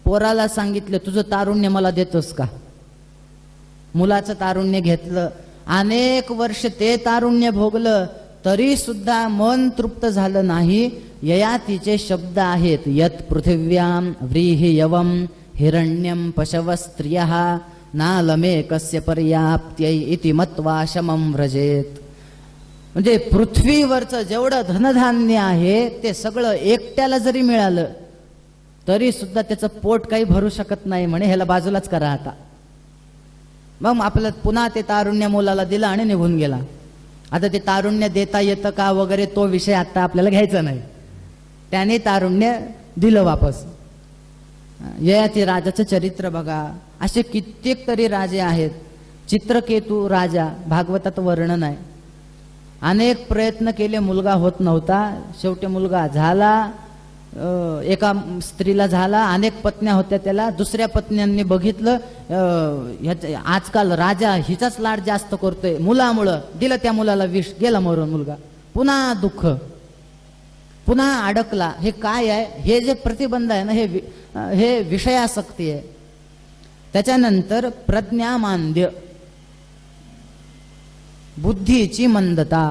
पोराला सांगितलं तुझं तारुण्य मला देतोस का? मुलाचं तारुण्य घेतलं, अनेक वर्ष ते तारुण्य भोगलं, तरी सुद्धा मन तृप्त झालं नाही. ययातीचे शब्द आहेत, यत पृथिव्याम व्रीहि यवम हिरण्यम पशव स्त्रियः नालमे कस्य पर्याप्त्यै इति मत्वा शमं व्रजेत. म्हणजे पृथ्वीवरचं जेवढं धनधान्य आहे ते सगळं एकट्याला जरी मिळालं तरी सुद्धा त्याचं पोट काही भरू शकत नाही म्हणे. ह्याला बाजूलाच करा आता. मग आपलं पुन्हा ते तारुण्य मुलाला दिलं आणि निघून गेला. आता ते तारुण्य देता येतं का वगैरे तो विषय आता आपल्याला घ्यायचा नाही. त्याने तारुण्य दिलं वापस. ययाती राजाचं चरित्र बघा. असे कित्येक तरी राजे आहेत. चित्रकेतू राजा भागवतात वर्णन आहे. अनेक प्रयत्न केले, मुलगा होत नव्हता. शेवटी मुलगा झाला. एका स्त्रीला झाला, अनेक पत्न्या होत्या त्याला. दुसऱ्या पत्न्यांनी बघितलं आजकाल राजा हिचाच लाड जास्त करतोय, मुलामुळं दिलं त्या मुलाला विष, गेला मरून मुलगा. पुन्हा दुःख, पुन्हा अडकला. हे काय आहे? हे जे प्रतिबंध आहे ना, हे विषयासक्ती आहे. त्याच्यानंतर प्रज्ञामांद्य, बुद्धीची मंदता.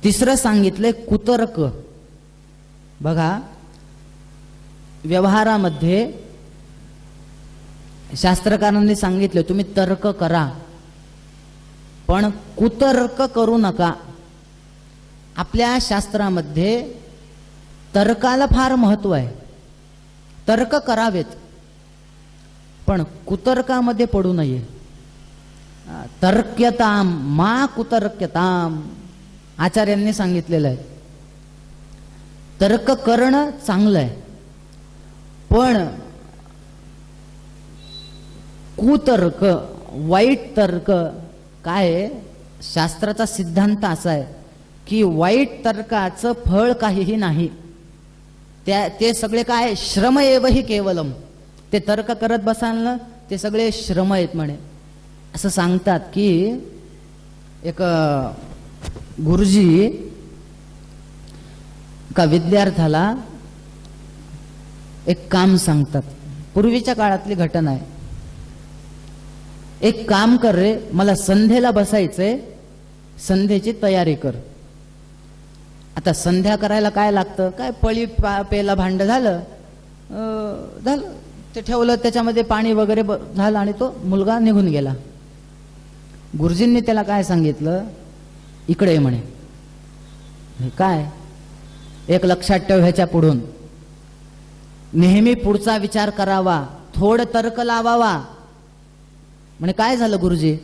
तिसरं सांगितलंय कुतर्क. बघा व्यवहारामध्ये शास्त्रकारांनी सांगितलं तुम्ही तर्क करा. पण कुतर्क करू नका. आपल्या शास्त्रामध्ये तर्काला फार महत्व आहे. तर्क करावेत, पण कुतर्कामध्ये पडू नये. तर्क्यताम मा कुतर्क्यताम आचार्यांनी सांगितलेलं आहे. तर्क करणं चांगलं आहे, पण कुतर्क, वाईट तर्क काय आहे? शास्त्राचा सिद्धांत असा आहे की वाईट तर्काचं फळ काहीही नाही. ते सगळे काय? श्रम एवही केवलम. ते तर्क करत बसाल ना, ते सगळे श्रम आहेत म्हणे. असं सांगतात की एक गुरुजी एका विद्यार्थ्याला एक काम सांगतात. पूर्वीच्या काळातली घटना आहे. एक काम कर रे, मला संध्येला बसायचंय, संध्येची तयारी कर. आता संध्या करायला काय लागतं? काय पळी पेला भांड झालं, ते ठेवलं, त्याच्यामध्ये पाणी वगैरे झालं आणि तो मुलगा निघून गेला. गुरुजींनी त्याला काय सांगितलं? इकडे ये म्हणे. काय? एक लक्षात ठेव, ह्याच्या पुढून नेहमी पुढचा विचार करावा, थोडं तर्क लावावा. म्हणे काय झालं गुरुजी?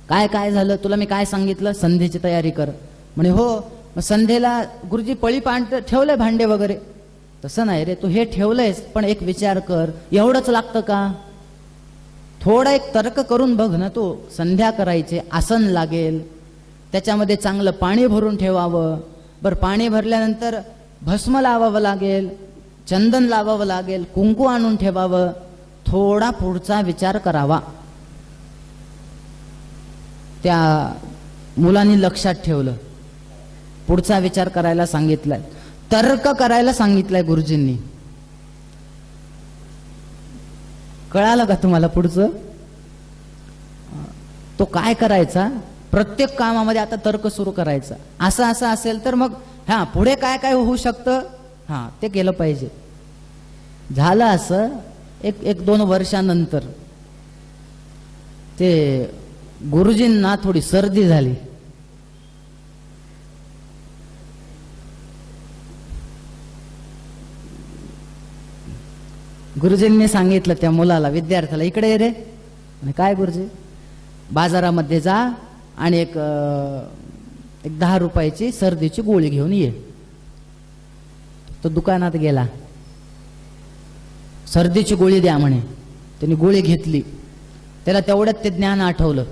काय झालं? तुला मी काय सांगितलं? संध्येची तयारी कर. म्हणे हो. मग संध्येला गुरुजी पळी पाण ठेवलंय भांडे वगैरे. तसं नाही रे, तू हे ठेवलंयस, पण एक विचार कर, एवढंच लागतं का? थोडा एक तर्क करून बघ ना. तू संध्या करायचे, आसन लागेल, त्याच्यामध्ये चांगलं पाणी भरून ठेवावं. बरं, पाणी भरल्यानंतर भस्म लावावं लागेल, चंदन लावावं लागेल, कुंकू आणून ठेवावं. थोडा पुढचा विचार करावा. त्या मुलांनी लक्षात ठेवलं. पुढचा विचार करायला सांगितलाय, तर्क करायला सांगितलंय गुरुजींनी. कळालं का तुम्हाला पुढचं? तो काय करायचा? प्रत्येक कामामध्ये आता तर्क सुरू करायचा. असं असेल तर मग पुढे काय काय होऊ शकतं, ते केलं पाहिजे. झालं असं. एक 2 वर्षानंतर ते गुरुजींना थोडी सर्दी झाली. गुरुजींनी सांगितलं त्या मुलाला, विद्यार्थ्याला, इकडे ये रे. आणि काय गुरुजी? बाजारामध्ये जा आणि एक 10 रुपयाची सर्दीची गोळी घेऊन ये. तो दुकानात गेला. सर्दीची गोळी द्या म्हणे. त्यांनी गोळी घेतली. त्याला तेवढ्यात ते ज्ञान आठवलं.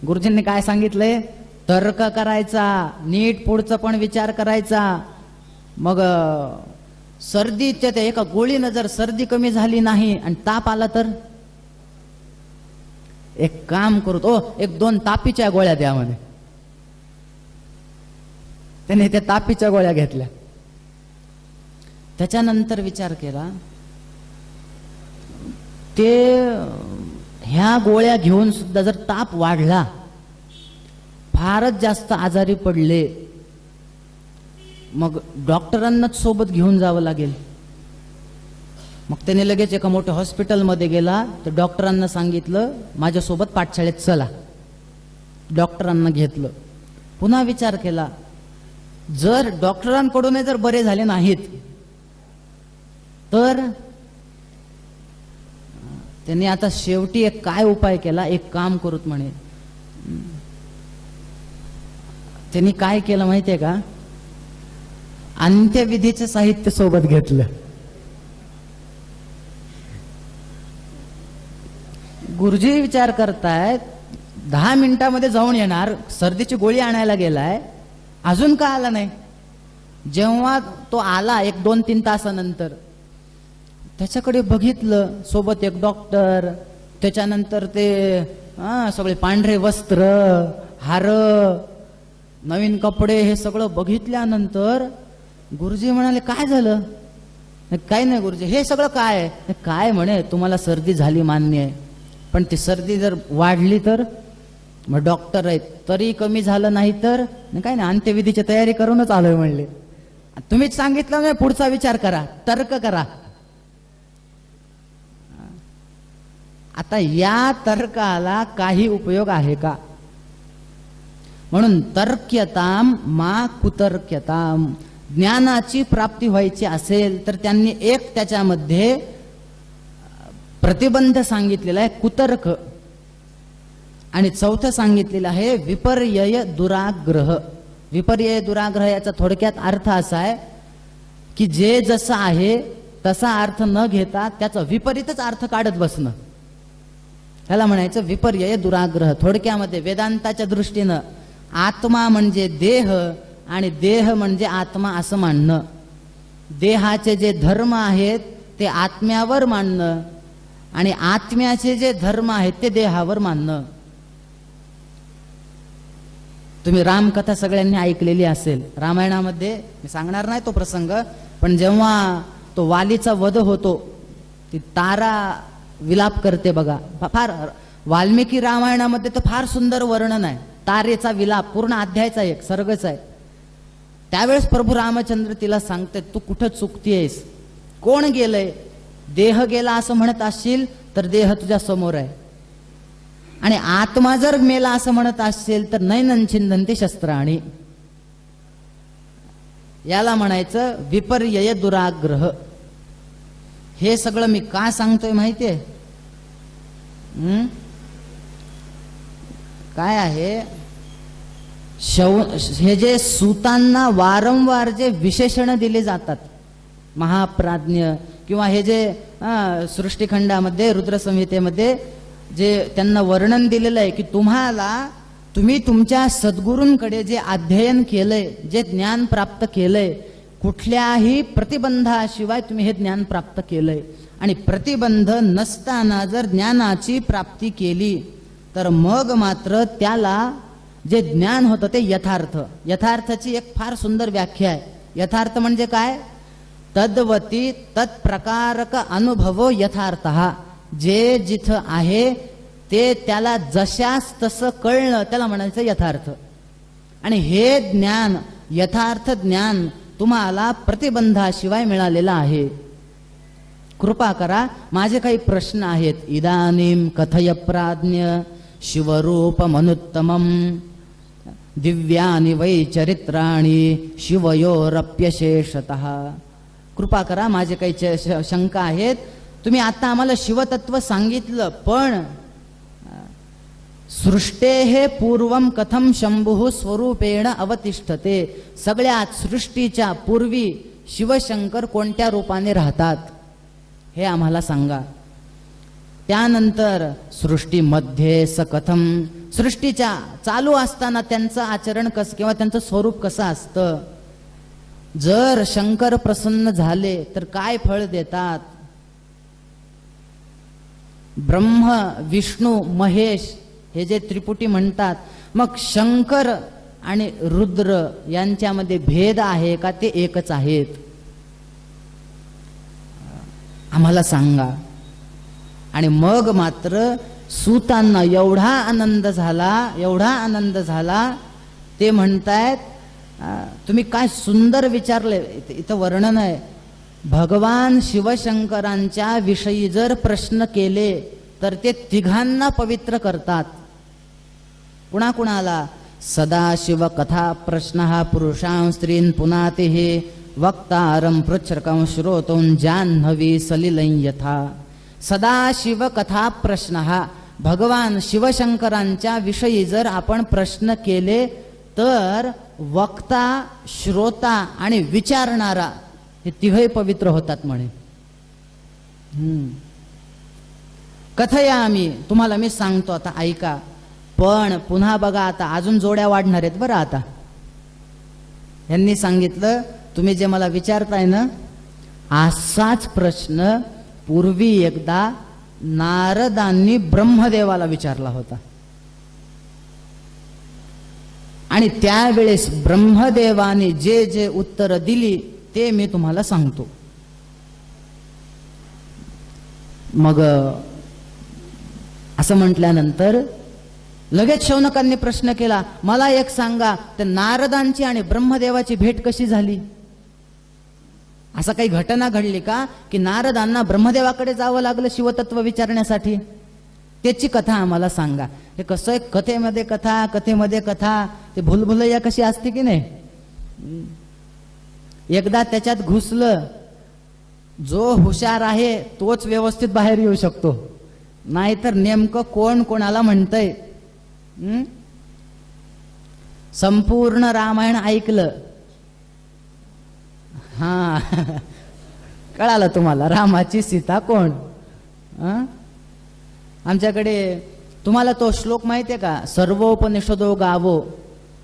गुरुजींनी काय सांगितलंय? तर्क करायचा, नीट पुढचं पण विचार करायचा. मग सर्दीच्या त्या एका गोळीनं जर सर्दी कमी झाली नाही आणि ताप आला तर एक काम करू, 1-2 तापीच्या गोळ्या द्या म्हणे. त्याने त्या तापीच्या गोळ्या घेतल्या. त्याच्यानंतर विचार केला, ते ह्या गोळ्या घेऊन सुद्धा जर ताप वाढला, फारच जास्त आजारी पडले, मग डॉक्टरांनाच सोबत घेऊन जावं लागेल. मग त्याने लगेच एका मोठ्या हॉस्पिटलमध्ये गेला. तर डॉक्टरांना सांगितलं, माझ्यासोबत पाठशाळेत चला. डॉक्टरांना घेतलं. पुन्हा विचार केला, जर डॉक्टरांकडून जर बरे झाले नाहीत तर त्यांनी आता शेवटी एक काय उपाय केला? एक काम करूत म्हणे. त्यांनी काय केलं माहितीये का? अंत्यविधीचं साहित्य सोबत घेतलं. गुरुजी विचार करतायत, 10 मिनिटामध्ये जाऊन येणार, सर्दीची गोळी आणायला गेलाय, अजून का आला नाही? जेव्हा तो आला 1-2-3 तासानंतर, त्याच्याकडे बघितलं, सोबत एक डॉक्टर, त्याच्यानंतर ते सगळे पांढरे वस्त्र, हार, नवीन कपडे, हे सगळं बघितल्यानंतर गुरुजी म्हणाले, काय झालं? काय नाही गुरुजी, हे सगळं काय? काय म्हणे, तुम्हाला सर्दी झाली मान्य आहे, पण ती सर्दी जर वाढली तर? मग डॉक्टर आहेत, तरी कमी झालं नाही तर? काय नाही, अंत्यविधीची तयारी करूनच आलोय म्हणले. तुम्हीच सांगितलं ना, पुढचा विचार करा, तर्क करा. आता या तर्काला काही उपयोग आहे का? म्हणून तर्क्यताम मा कुतर्क्यताम, ज्ञानाची प्राप्ती व्हायची असेल तर त्यांनी एक त्याच्यामध्ये प्रतिबंध सांगितलेला आहे कुतर्क, आणि चौथं सांगितलेलं आहे विपर्यय दुराग्रह. विपर्यय दुराग्रह याचा थोडक्यात अर्थ असा आहे की जे जसं आहे तसा अर्थ न घेता त्याचा विपरीतच अर्थ काढत बसणं, त्याला म्हणायचं विपर्यय दुराग्रह. थोडक्यामध्ये वेदांताच्या दृष्टीनं आत्मा म्हणजे देह आणि देह म्हणजे आत्मा असं मानणं, देहाचे जे धर्म आहेत ते आत्म्यावर मानणं आणि आत्म्याचे जे धर्म आहेत ते देहावर मानणं. तुम्ही रामकथा सगळ्यांनी ऐकलेली असेल. रामायणामध्ये मी सांगणार नाही तो प्रसंग, पण जेव्हा तो वालीचा वध होतो, ती तारा विलाप करते बघा. फार वाल्मिकी रामायणामध्ये तर फार सुंदर वर्णन आहे तारेचा विलाप, पूर्ण अध्यायचा एक सर्गच आहे. त्यावेळेस प्रभू रामचंद्र तिला सांगते तू कुठं चुकतीयस, कोण गेलंय, देह गेला असं म्हणत असशील तर देह तुझ्या समोर आहे, आणि आत्मा जर मेला असं म्हणत असेल तर नैनं छिंदन्ति शस्त्राणि. याला म्हणायचं विपर्यय दुराग्रह. हे सगळं मी का सांगतोय माहितीये? काय आहे, हे जे सूतांना वारंवार जे विशेषण दिले जातात, महाप्राज्ञ किंवा हे जे सृष्टिखंडामध्ये रुद्रसंहितेमध्ये जे त्यांना वर्णन दिलेलं आहे की तुम्ही तुमच्या सद्गुरूंकडे जे अध्ययन केलंय, जे ज्ञान प्राप्त केलंय, कुठल्याही प्रतिबंधाशिवाय तुम्ही हे ज्ञान प्राप्त केलंय, आणि प्रतिबंध नसताना जर ज्ञानाची प्राप्ती केली तर मग मात्र त्याला जे ज्ञान होतं ते यथार्थ. यथार्थाची एक फार सुंदर व्याख्या आहे. यथार्थ म्हणजे काय? तद्वती तत्प्रकारक अनुभवो यथार्थः. जे जिथं आहे ते त्याला जशास तसं कळणं त्याला म्हणायचं यथार्थ. आणि हे ज्ञान, यथार्थ ज्ञान तुम्हाला प्रतिबंधाशिवाय मिळालेलं आहे. कृपा करा, माझे काही प्रश्न आहेत. इदानीं कथय प्राज्ञ शिवरूपमनुत्तमं दिव्यानि वै चरित्राणि शिवयोरप्यशेषतः. कृपा करा, माझे काही शंका आहेत. तुम्ही आता आम्हाला शिवतत्व सांगितलं, पण सृष्टेः पूर्वं कथम शंभुः स्वरूपेण अवतिष्ठते. सगळ्यात सृष्टीच्या पूर्वी शिवशंकर कोणत्या रूपाने राहतात हे आम्हाला सांगा. त्यानंतर सृष्टीमध्ये स कथम, सृष्टीच्या चालू असताना त्यांचं आचरण कसं किंवा त्यांचं स्वरूप कसं असतं. जर शंकर प्रसन्न झाले तर काय फळ देतात. ब्रह्म विष्णू महेश हे जे त्रिपुटी म्हणतात, मग शंकर आणि रुद्र यांच्यामध्ये भेद आहे का, ते एकच आहेत, आम्हाला सांगा. आणि मग मात्र सूतांना एवढा आनंद झाला, ते म्हणतायत तुम्ही काय सुंदर विचारले. इथं वर्णन आहे, भगवान शिवशंकरांच्या विषयी जर प्रश्न केले तर ते तिघांना पवित्र करतात. कुणाकुणाला? सदाशिव कथा प्रश्न पुरुषां स्त्रीन पुनातिः वक्तारं पृच्छ्रकं श्रोतों जाह्नवी सलिलं यथा. सदाशिव कथा प्रश्न, भगवान शिवशंकरांच्या विषयी जर आपण प्रश्न केले तर वक्ता, श्रोता आणि विचारणारा हे तिघही पवित्र होतात म्हणे. कथयामी, तुम्हाला मी सांगतो, आता ऐका. पण पुन्हा बघा, आता अजून जोड्या वाढणार आहेत बरं. आता यांनी सांगितलं तुम्ही जे मला विचारताय ना, असाच प्रश्न पूर्वी एकदा नारदांनी ब्रह्मदेवाला विचारला होता, आणि त्यावेळेस ब्रह्मदेवाने जे जे उत्तर दिली ते मी तुम्हाला सांगतो. मग असं म्हटल्यानंतर लगेच शौनकांनी प्रश्न केला, मला एक सांगा, तर नारदांची आणि ब्रह्मदेवाची भेट कशी झाली? असं काही घटना घडली का की नारदांना ब्रह्मदेवाकडे जावं लागलं शिवतत्व विचारण्यासाठी? त्याची कथा आम्हाला सांगा. हे कसं आहे, कथेमध्ये कथा, कथेमध्ये कथा, ते भुलभुलैया कशी असते की नाही. एकदा त्याच्यात घुसलं, जो हुशार आहे तोच व्यवस्थित बाहेर येऊ शकतो, नाहीतर नेमकं कोण कोणाला म्हणतंय. संपूर्ण रामायण ऐकलं, हा कळालं तुम्हाला रामाची सीता कोण. आमच्याकडे तुम्हाला तो श्लोक माहितीये का, सर्वोपनिषदो गावो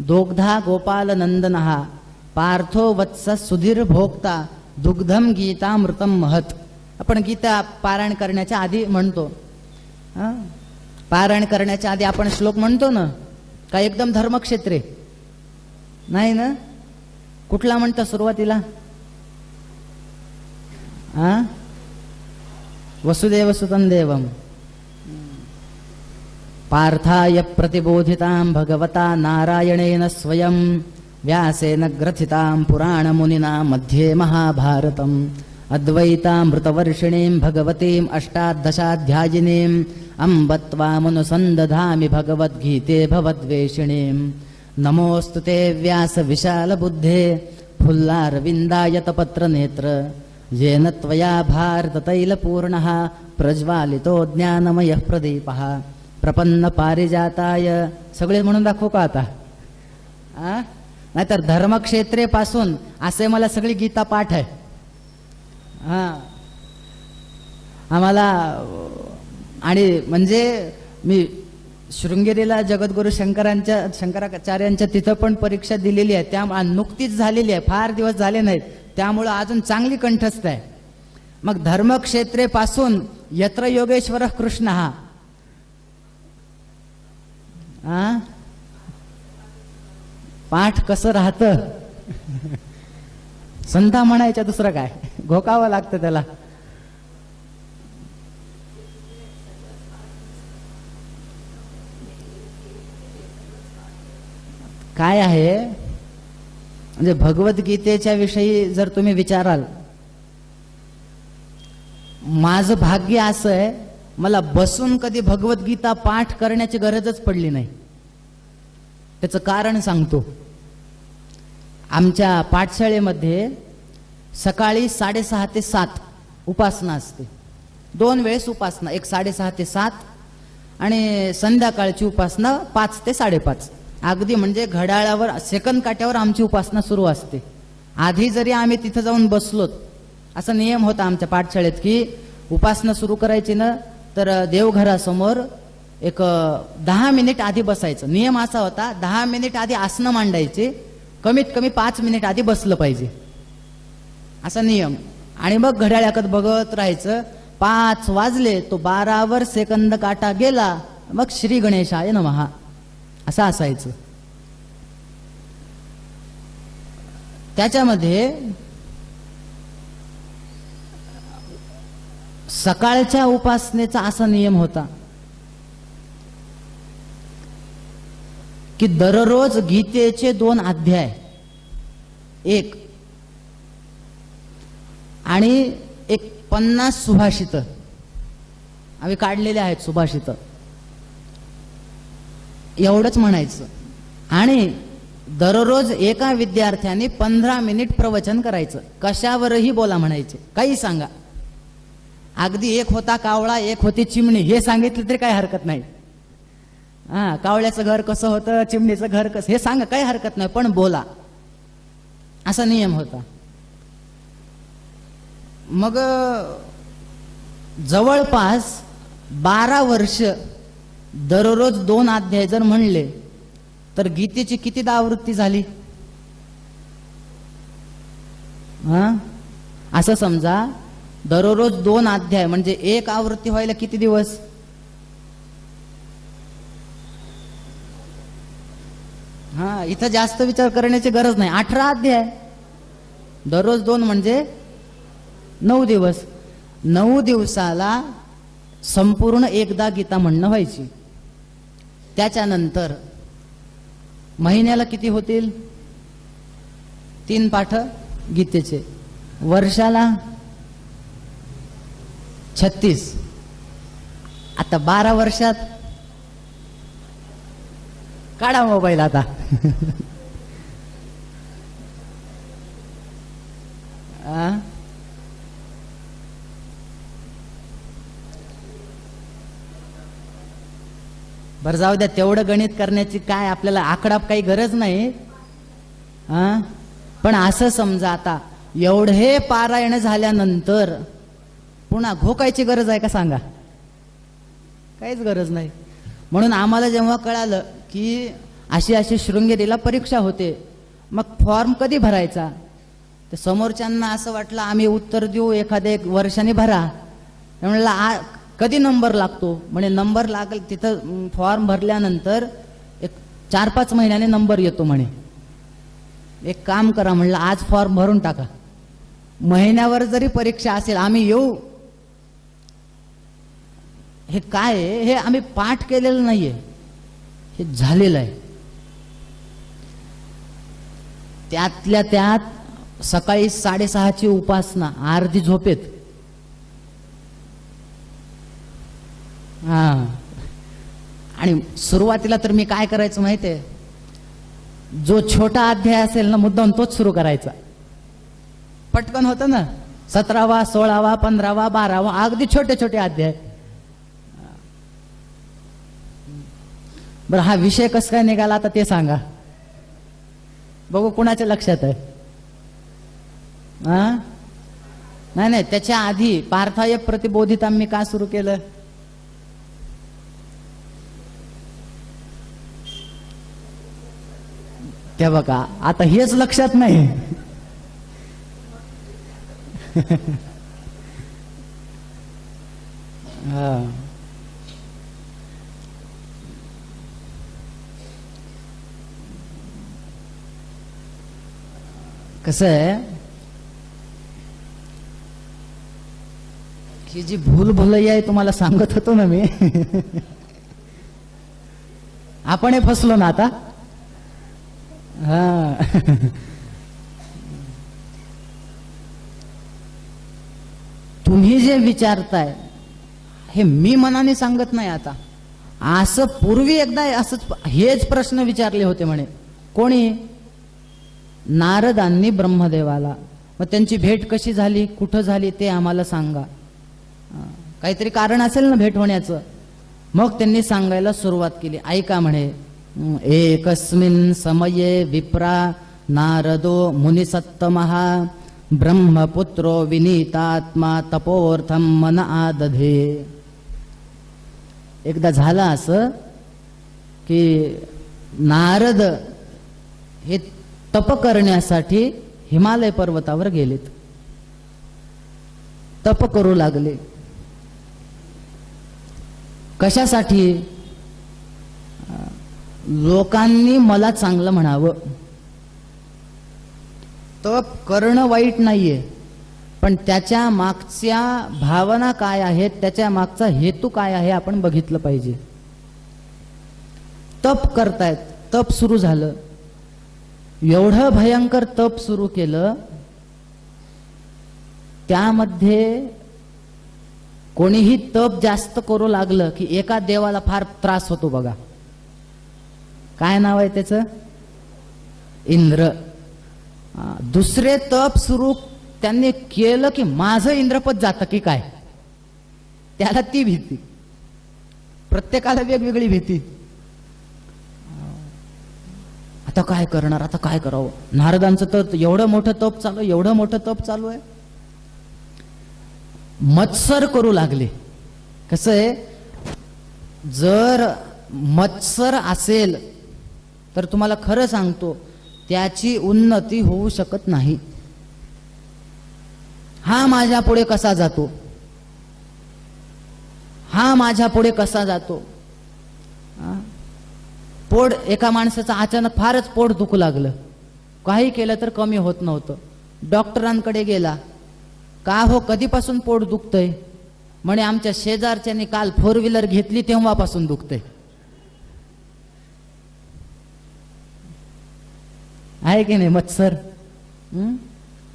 दोग्धा गोपाल नंदनहा पार्थो वत्स सुधीर भोक्ता दुग्धम गीतामृतम महत. आपण गीता पारायण करण्याच्या आधी म्हणतो, पारायण करण्याच्या आधी आपण श्लोक म्हणतो ना, का एकदम धर्मक्षेत्रे नाही ना. कुठला म्हणतो सुरुवातीला, वसुदेव सुतं देवम पार्थाय प्रतिबोधितां भगवता नारायणेन स्वयं व्यासेन ग्रथितां पुराणमुनिना मध्ये महाभारतम् अद्वैतामृतवर्षिणीं भगवतीम् अष्टादशाध्यायिनीम् अम्ब त्वामनुसन्दधामि भगवद्गीते भवद्वेषिणीम्. नमोऽस्तु ते व्यास विशालबुद्धे फुल्लारविन्दायतपत्रनेत्र येन त्वया भारततैलपूर्णः प्रज्वालितो ज्ञानमयः प्रदीपः. प्रपन्न पारिजाताय, सगळे म्हणून दाखवू का आता. नाहीतर धर्मक्षेत्रे पासून असे मला सगळी गीता पाठ आहे. आम्हाला आणि म्हणजे मी शृंगेरीला जगद्गुरु शंकराचार्यांच्या तिथं पण परीक्षा दिलेली आहे, त्यामुळे नुकतीच झालेली आहे, फार दिवस झाले नाहीत, त्यामुळं अजून चांगली कंठस्थ आहे. मग धर्मक्षेत्रे पासून यत्र योगेश्वर कृष्ण हा पाठ कसं राहतं, संता म्हणायच्या, दुसरं काय, घोकावं लागतं त्याला. काय आहे म्हणजे भगवद्गीतेच्या विषयी जर तुम्ही विचाराल, माझं भाग्य असं आहे, मला बसून कधी भगवद्गीता पाठ करण्याची गरजच पडली नाही. त्याचं कारण सांगतो. आमच्या पाठशाळेमध्ये सकाळी 6:30 ते 7 उपासना असते, 2 वेळेस उपासना, एक 6:30 ते 7 आणि संध्याकाळची उपासना 5 ते 5:30. अगदी म्हणजे घड्याळावर सेकंद काट्यावर आमची उपासना सुरू असते. आधी जरी आम्ही तिथं जाऊन बसलोत, असा नियम होता आमच्या पाठशाळेत की उपासना सुरू करायची ना तर देवघरासमोर एक 10 मिनिट आधी बसायचं. नियम असा होता, 10 मिनिट आधी आसनं मांडायचे, कमीत कमी 5 मिनिट आधी बसलं पाहिजे, असा नियम. आणि मग घड्याळाकडे बघत राहायचं. 5 वाजले तो 12वर सेकंद काटा गेला, मग श्री गणेशाय नमः असं असायचं. त्याच्यामध्ये सकाळच्या उपासनेचा असा नियम होता की दररोज गीतेचे 2 अध्याय, एक आणि एक 50 सुभाषित आम्ही काढलेले आहेत. सुभाषित एवढंच म्हणायचं. आणि दररोज एका विद्यार्थ्याने 15 मिनिट प्रवचन करायचं, कशावरही बोला म्हणायचे, काही सांगा. अगदी एक होता कावळा, एक होती चिमणी, हे सांगितलं तरी काही हरकत नाही. कावळ्याचं घर कसं होतं, चिमणीचं घर कसं, हे सांगा, काही हरकत नाही, पण बोला, असा नियम होता. मग जवळपास 12 वर्ष दररोज 2 अध्याय जर म्हणले तर गीतेची किती आवृत्ती झाली. असं समजा दररोज 2 अध्याय म्हणजे एक आवृत्ती व्हायला किती दिवस. इथं जास्त विचार करण्याची गरज नाही. 18 अध्याय दररोज 2 म्हणजे 9 दिवस. 9 दिवसाला संपूर्ण एकदा गीता म्हणणं व्हायची. त्याच्यानंतर महिन्याला किती होतील, 3 पाठ गीतेचे. वर्षाला 36. आता 12 वर्षात काढा मोबाईल आता. आ? बरं जाऊ द्या, तेवढं गणित करण्याची काय आपल्याला आकडा काही गरज नाही. पण असं समजा आता एवढे पारायण झाल्यानंतर पुन्हा घोकायची गरज आहे का सांगा? काहीच गरज नाही. म्हणून आम्हाला जेव्हा कळालं की अशी अशी शृंगेरीला परीक्षा होते, मग फॉर्म कधी भरायचा, तर समोरच्यांना असं वाटलं आम्ही उत्तर देऊ एखाद्या 1 वर्षाने भरा. म्हणलं कधी नंबर लागतो, म्हणे नंबर लागेल तिथं फॉर्म भरल्यानंतर 4-5 महिन्याने नंबर येतो म्हणे. एक काम करा म्हणलं, आज फॉर्म भरून टाका, महिन्यावर जरी परीक्षा असेल आम्ही येऊ. हे काय आहे, हे आम्ही पाठ केलेलं नाहीये, हे झालेलं आहे. त्यातल्या त्यात सकाळी 6:30ची उपासना, अर्धी झोपेत. आणि सुरुवातीला तर मी काय करायचं माहितीये, जो छोटा अध्याय असेल ना मुद्दाम तोच सुरू करायचा. पटकन होतं ना, 17वा 16वा 15वा 12वा अगदी छोटे छोटे अध्याय. बरं, हा विषय कसं काय निघाला आता ते सांगा बघू, कुणाच्या लक्षात आहे? नाही, त्याच्या आधी पार्थाय प्रतिबोधिता मी का सुरू केलं? ते बघा, आता हेच लक्षात नाही. कसं आहे, ही जी भूलभुलैया आहे तुम्हाला सांगत होतो ना मी, आपण हे फसलो ना आता. तुम्ही जे विचारताय हे मी मनाने सांगत नाही. आता असं पूर्वी एकदा असंच हेच प्रश्न विचारले होते म्हणे. कोणी? नारदांनी ब्रह्मदेवाला. मग त्यांची भेट कशी झाली, कुठं झाली ते आम्हाला सांगा. काहीतरी कारण असेल ना भेट होण्याचं. मग त्यांनी सांगायला सुरुवात केली. ऐका म्हणे, एकस्मिन् समये विप्रा नारदो मुनिसत्तमः ब्रह्मपुत्रो विनीतात्मा तपोर्थम मन आदधे. एकदा झालं असं की नारद हे तप करण्यासाठी हिमालय पर्वतावर गेलेत. तप करू लागले. कशासाठी? लोकांनी मला चांगलं म्हणावं. तप करणं वाईट नाहीये, पण त्याच्या मागच्या भावना काय आहेत, त्याच्या मागचा हेतू काय आहे आपण बघितलं पाहिजे. तप करतायत, तप सुरू झालं. एवढं भयंकर तप सुरू केलं, त्यामध्ये कोणीही तप जास्त करू लागलं की एका देवाला फार त्रास होतो बघा. काय नाव आहे त्याचं? इंद्र. दुसरे तप सुरू त्यांनी केलं की माझं इंद्रपद जातं की काय, त्याला ती भीती. प्रत्येकाला वेगवेगळी भीती. आता काय करणार, आता काय करावं. नारदांचं तर एवढं मोठं तप चालू, एवढं मोठं तप चालू आहे. मत्सर करू लागले. कसं आहे, जर मत्सर असेल तर तुम्हाला खरं सांगतो त्याची उन्नती होऊ शकत नाही. हा माझ्या पुढे कसा जातो, हा माझ्या पुढे कसा जातो. पोट, एका माणसाचं अचानक फारच पोट दुखू लागलं, काही केलं तर कमी होत नव्हतं. डॉक्टरांकडे गेला. का हो, कधीपासून पोट दुखतंय? म्हणे आमच्या शेजारच्यानी काल 4 व्हीलर घेतली तेव्हापासून दुखतंय. आहे की नाही मत्सर?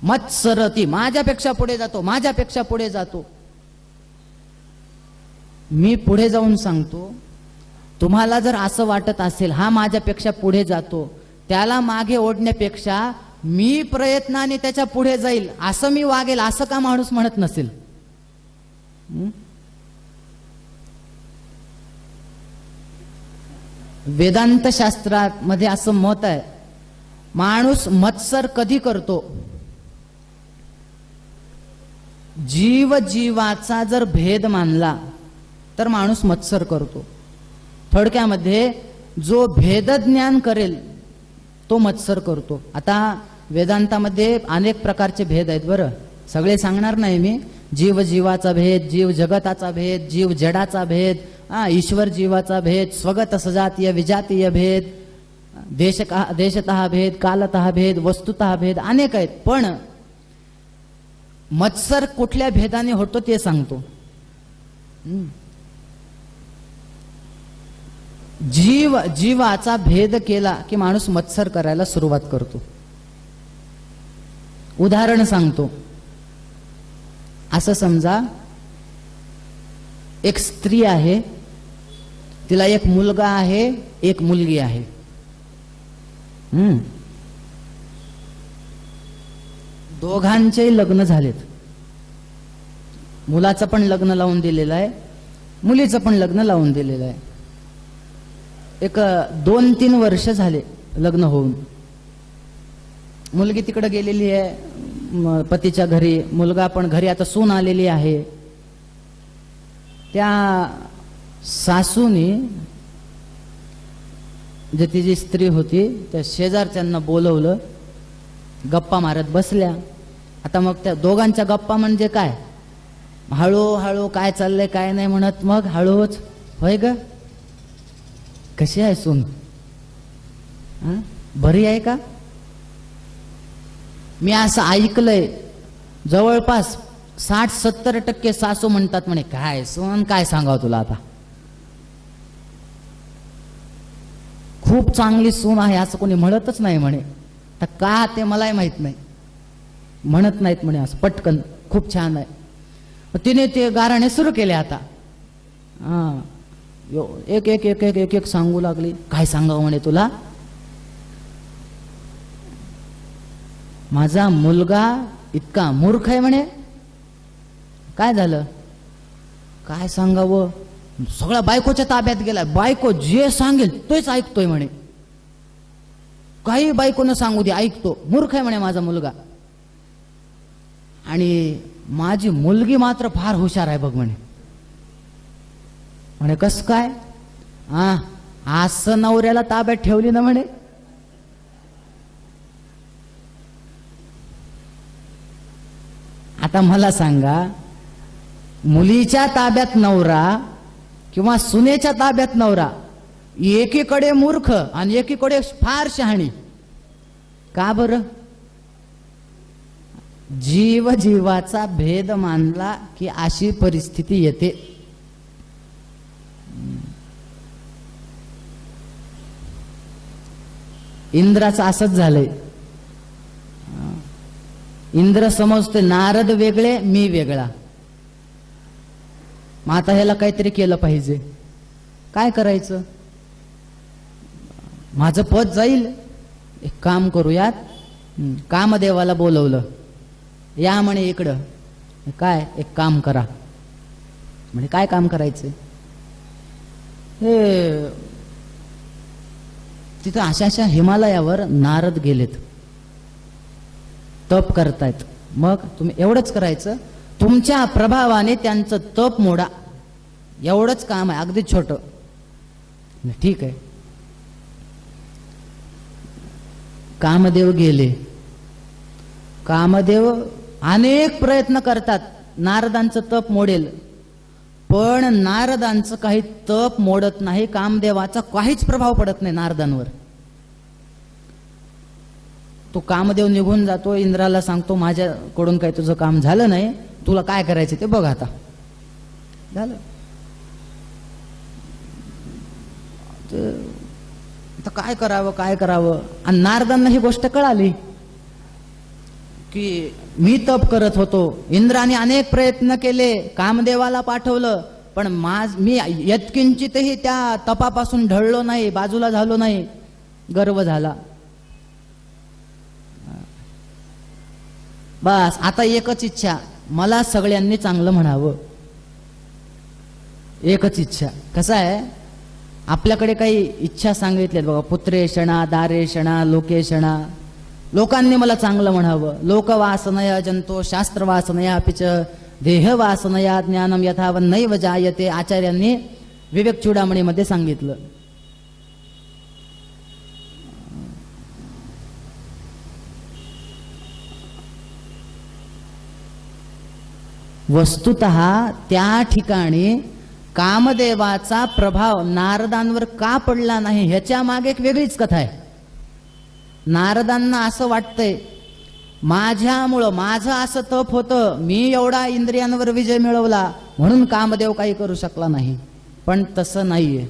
मत्सरती, माझ्यापेक्षा पुढे जातो, माझ्यापेक्षा पुढे जातो. मी पुढे जाऊन सांगतो, तुम्हाला जर असं वाटत असेल हा माझ्यापेक्षा पुढे जातो, त्याला मागे ओढण्यापेक्षा मी प्रयत्नाने त्याच्या पुढे जाईल, असं मी वागेल, असं का माणूस म्हणत नसेल? वेदांत शास्त्रात मध्ये असं मत आहे, माणूस मत्सर कधी करतो? जीव जीवाचा जर भेद मानला तर माणूस मत्सर करतो. थोडक्यामध्ये जो भेदज्ञान करेल तो मत्सर करतो. आता वेदांतामध्ये अनेक प्रकारचे भेद आहेत बरं, सगळे सांगणार नाही मी. जीव जीवाचा भेद, जीव जगताचा भेद, जीव जडाचा भेद, ईश्वर जीवाचा भेद, स्वगत सजातीय विजातीय भेद, देशतः भेद, कालतः भेद, वस्तुतः भेद, अनेक आहेत. पण मत्सर कुठल्या भेदाने होतो ते सांगतो. जीवाचा भेद केला की माणूस मत्सर करायला सुरुवात करतो. उदाहरण सांगतो. असं समजा एक स्त्री आहे, तिला एक मुलगा आहे, एक मुलगी आहे. दोघांचेही लग्न झालेत. मुलाचं पण लग्न लावून दिलेलं आहे, मुलीचं पण लग्न लावून दिलेलं आहे. एक 2-3 वर्ष झाले लग्न होऊन. मुलगी तिकडे गेलेली आहे पतीच्या घरी, मुलगा पण घरी. आता सून आलेली आहे. त्या सासूनी, जे तिची स्त्री होती, त्या शेजारच्यांना बोलवलं, गप्पा मारत बसल्या. आता मग त्या दोघांच्या गप्पा म्हणजे काय, हळूहळू काय चाललंय काय नाही म्हणत, मग हळूच, होय ग कशी आहे सून, बरी आहे का? मी असं ऐकलंय जवळपास 60-70% सासू म्हणतात म्हणे, काय सून काय सांगाव तुला, आता खूप चांगली सून आहे असं कोणी म्हणतच नाही म्हणे. तर का ते मलाही माहित नाही, म्हणत नाहीत म्हणे असं पटकन, खूप छान आहे. तिने ते गाराणे सुरू केले. आता एक एक एक एक एक एक सांगू लागली. काय सांगावं म्हणे तुला, माझा मुलगा इतका मूर्ख आहे म्हणे. काय झालं, काय सांगावं, सगळा बायकोच्या ताब्यात गेलाय. बायको जे सांगेल तोच ऐकतोय म्हणे, काही बायकोनं सांगू दे ऐकतो. मूर्ख आहे म्हणे माझा मुलगा, आणि माझी मुलगी मात्र फार हुशार आहे बघ म्हणे. म्हणे कस काय, असं नवऱ्याला ताब्यात ठेवली ना म्हणे. आता मला सांगा, मुलीच्या ताब्यात नवरा किंवा सुनेच्या ताब्यात नवरा, एकीकडे मूर्ख आणि एकीकडे फार शहाणी, का बरं? जीव जीवाचा भेद मानला की अशी परिस्थिती येते. इंद्राचं असंच झालंय. इंद्र समजते नारद वेगळे, मी वेगळा. मग आता ह्याला काहीतरी केलं पाहिजे. काय करायचं, माझं पद जाईल, एक काम करूयात. कामदेवाला बोलवलं, या म्हणे इकडं. काय, एक काम करा म्हणे. काय काम करायचं, हे तिथं अशा अशा हिमालयावर नारद गेलेत, तप करतायत. मग तुम्ही एवढंच करायचं, तुमच्या प्रभावाने त्यांचं तप मोडा, एवढंच काम आहे, अगदी छोटं. ठीक आहे. कामदेव गेले. कामदेव अनेक प्रयत्न करतात नारदांचं तप मोडेल, पण नारदांचं काही तप मोडत नाही. कामदेवाचा काहीच प्रभाव पडत नाही नारदांवर. तो कामदेव निघून जातो. इंद्राला सांगतो, माझ्याकडून काही तुझं काम झालं नाही, तुला काय करायचं ते बघ. आता झालं. तर काय करावं काय करावं. आणि नारदांना ही गोष्ट कळाली की मी तप करत होतो, इंद्राने अनेक प्रयत्न केले, कामदेवाला पाठवलं, पण मी यत्किंचितही त्या तपापासून ढळलो नाही, बाजूला झालो नाही. गर्व झाला. बस आता एकच इच्छा, मला सगळ्यांनी चांगलं म्हणावं. एकच इच्छा. कसं आहे, आपल्याकडे काही इच्छा सांगितल्यात बघा, पुत्रेषणा, दारेषणा, लोकेषणा. लोकांनी मला चांगलं म्हणावं. लोकवासनया जंतो शास्त्रवासनया अपि च देहवासनया ज्ञानम यथावन नैव जायते. आचार्यांनी विवेक चूडामणीमध्ये सांगितलं. वस्तुतः त्या ठिकाणी कामदेवाचा प्रभाव नारदांवर का पडला नाही ह्याच्या मागे एक वेगळीच कथा आहे. नारदांना असं वाटतंय, माझ्यामुळं, माझं असं तप होतं, मी एवढा इंद्रियांवर विजय मिळवला म्हणून कामदेव काही करू शकला नाही. पण तसं नाहीये.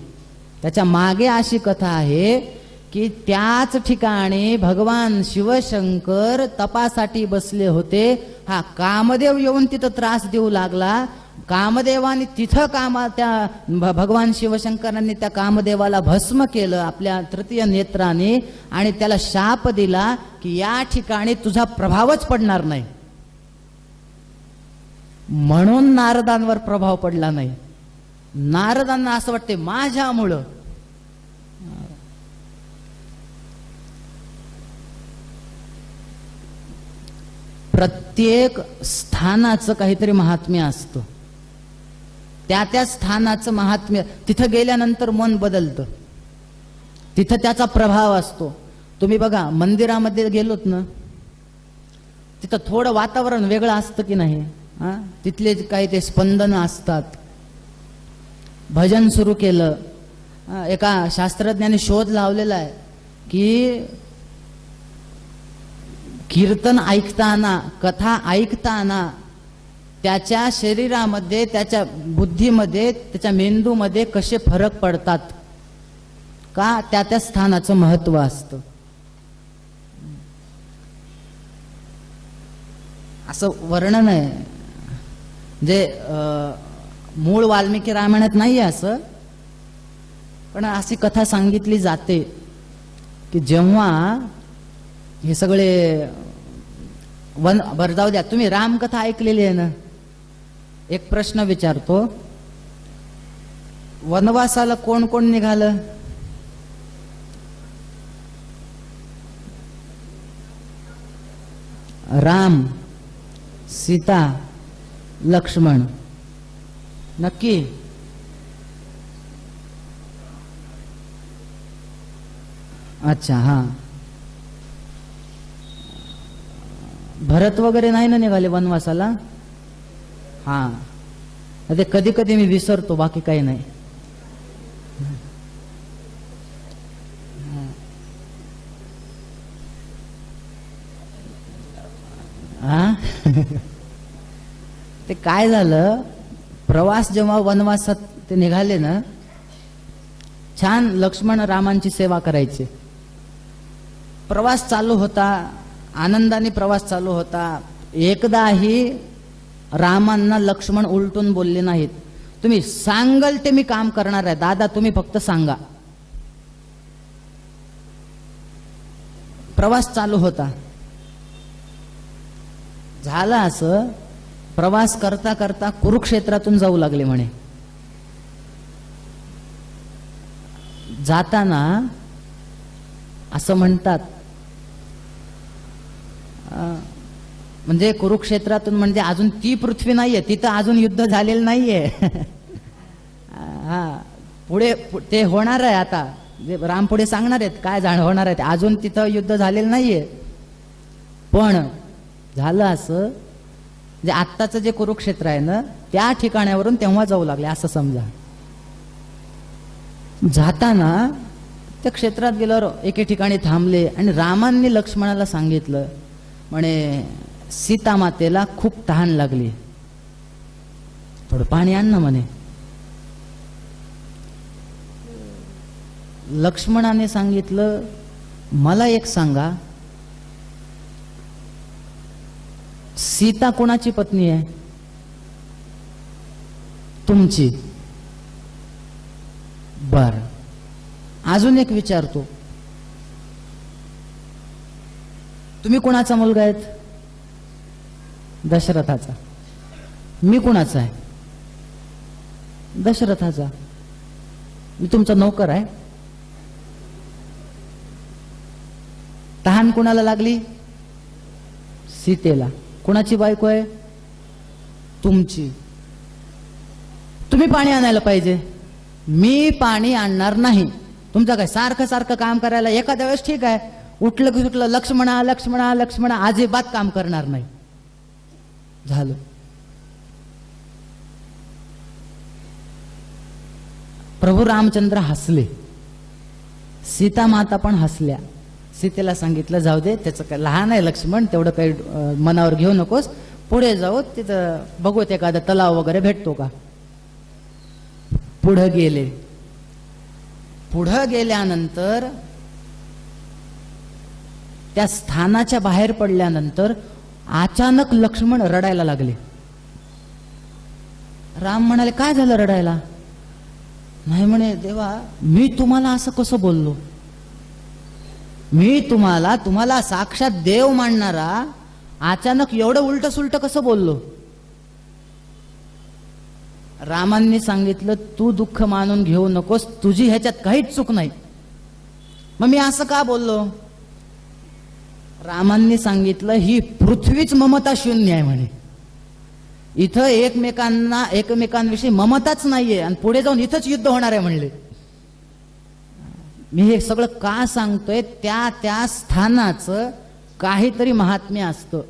त्याच्या मागे अशी कथा आहे की त्याच ठिकाणी भगवान शिवशंकर तपासाठी बसले होते. हा कामदेव येऊन तिथं त्रास देऊ लागला. कामदेवाने तिथं त्या भगवान शिवशंकरांनी त्या कामदेवाला भस्म केलं आपल्या तृतीय नेत्राने आणि त्याला शाप दिला की या ठिकाणी तुझा प्रभावच पडणार नाही. म्हणून नारदांवर प्रभाव पडला नाही. नारदांना असं वाटते माझ्यामुळं. प्रत्येक स्थानाचं काहीतरी महात्म्य असतं. त्या त्या स्थानाचं महात्म्य, तिथं गेल्यानंतर मन बदलतं, तिथं त्याचा प्रभाव असतो. तुम्ही बघा मंदिरामध्ये गेलोत ना, तिथं थोडं वातावरण वेगळं असतं की नाही. तिथले काही ते स्पंदन असतात. भजन सुरू केलं, एका शास्त्रज्ञाने शोध लावलेला आहे की कीर्तन ऐकताना, कथा ऐकताना त्याच्या शरीरामध्ये, त्याच्या बुद्धीमध्ये, त्याच्या मेंदूमध्ये कसे फरक पडतात. का? त्या त्या स्थानाचं महत्व असतं. असं वर्णन आहे जे मूळ वाल्मिकी रामायणात नाही आहे असं, पण अशी कथा सांगितली जाते की जेव्हा हे सगळे बरं जाऊ द्या, तुम्ही रामकथा ऐकलेली आहे ना. एक प्रश्न विचारतो, वनवासाला कोण कोण निघालं? राम, सीता, लक्ष्मण. नक्की? अच्छा, हा. भरत वगैरे नाही ना निघाले वनवासाला? हा. ते कधी कधी मी विसरतो, बाकी काही नाही. हा. ते काय झालं, प्रवास जेव्हा वनवासात ते निघाले ना, छान लक्ष्मण रामांची सेवा करायचे. प्रवास चालू होता, आनंदाने प्रवास चालू होता. एकदाही रामांना लक्ष्मण उलटून बोलले नाहीत. तुम्ही सांगाल ते मी काम करणार आहे दादा, तुम्ही फक्त सांगा. प्रवास चालू होता. झालं असं, प्रवास करता करता कुरुक्षेत्रातून जाऊ लागले म्हणे. जाताना असं म्हणतात, म्हणजे कुरुक्षेत्रातून म्हणजे अजून ती पृथ्वी नाहीये, तिथं अजून युद्ध झालेलं नाहीये. हा, पुढे ते होणार आहे. आता राम पुढे सांगणार आहेत काय होणार आहे. अजून तिथं युद्ध झालेलं नाहीये. पण झालं असं, म्हणजे आत्ताचं जे कुरुक्षेत्र आहे ना, त्या ठिकाणावरून तेव्हा जाऊ लागले असं समजा. जाताना त्या क्षेत्रात गेल्यावर एके ठिकाणी थांबले आणि रामांनी लक्ष्मणाला सांगितलं, म्हणे सीता मातेला खूप तहान लागली, थोडं पाणी आण ना म्हणे. लक्ष्मणाने सांगितलं, मला एक सांगा, सीता कोणाची पत्नी आहे? तुमची. बर, अजून एक विचारतो, तुम्ही कोणाचा मुलगा आहेत? दशरथाचा. मी कोणाचा आहे? दशरथाचा. मी तुमचा नौकर आहे. तहान कोणाला लागली? सीतेला. कोणाची बायको आहे? तुमची. तुम्ही पाणी आणायला पाहिजे, मी पाणी आणणार नाही. तुमचं काय सारखं सारखं काम करायला, एखाद्या वेळेस ठीक आहे, उठलं की सुटलं लक्ष्मणा लक्ष्मणा लक्ष्मणा, अजिबात काम करणार नाही. झालं. प्रभू रामचंद्र हसले, सीता माता पण हसल्या. सीतेला सांगितलं जाऊ दे, त्याचं काय लहान आहे लक्ष्मण, तेवढं काही मनावर घेऊ नकोस, पुढे जाऊ, तिथं बघूत एखादा तलाव वगैरे भेटतो का. पुढे गेले. पुढे गेल्यानंतर त्या स्थानाच्या बाहेर पडल्यानंतर अचानक लक्ष्मण रडायला लागले. राम म्हणाले, काय झालं रडायला? नाही म्हणे, देवा मी तुम्हाला असं कसं बोललो? मी तुम्हाला साक्षात देव मानणारा अचानक एवढं उलट सुलट कसं बोललो? रामांनी सांगितलं, तू दुःख मानून घेऊ नकोस, तुझी ह्याच्यात काहीच चूक नाही. मग मी असं का बोललो? रामांनी सांगितलं, ही पृथ्वीच ममता शून्य आहे म्हणे. इथं एकमेकांविषयी ममताच नाहीये आणि पुढे जाऊन इथंच युद्ध होणार आहे म्हणले. मी हे सगळं का सांगतोय? त्या त्या स्थानाचं काहीतरी महात्म्य असतं.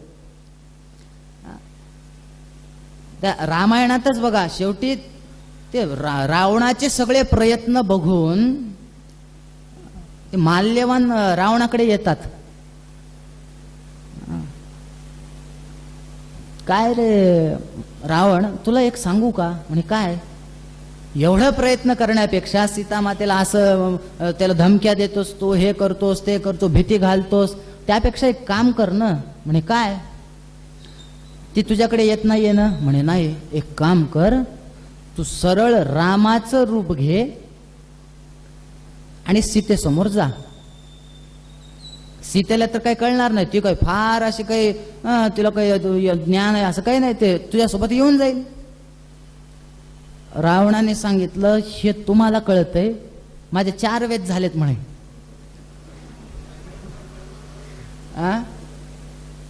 त्या रामायणातच बघा, शेवटी ते रावणाचे सगळे प्रयत्न बघून ते माल्यवान रावणाकडे येतात. काय रे रावण, तुला एक सांगू का? म्हणे काय? एवढं प्रयत्न करण्यापेक्षा सीतामातेला असं त्याला धमक्या देतोस तू, हे करतोस ते करतो, भीती घालतोस, त्यापेक्षा एक काम कर ना. म्हणे काय? ती तुझ्याकडे येत नाहीये ना? म्हणे नाही. एक काम कर, तू सरळ रामाचं रूप घे आणि सीतेसमोर जा. सीतेला तर काही कळणार नाही, ती काही फार अशी काही तिला काही ज्ञान आहे असं काही नाही, ते तुझ्यासोबत येऊन जाईल. रावणाने सांगितलं, हे तुम्हाला कळतंय, माझे 4 वेद झालेत म्हणे,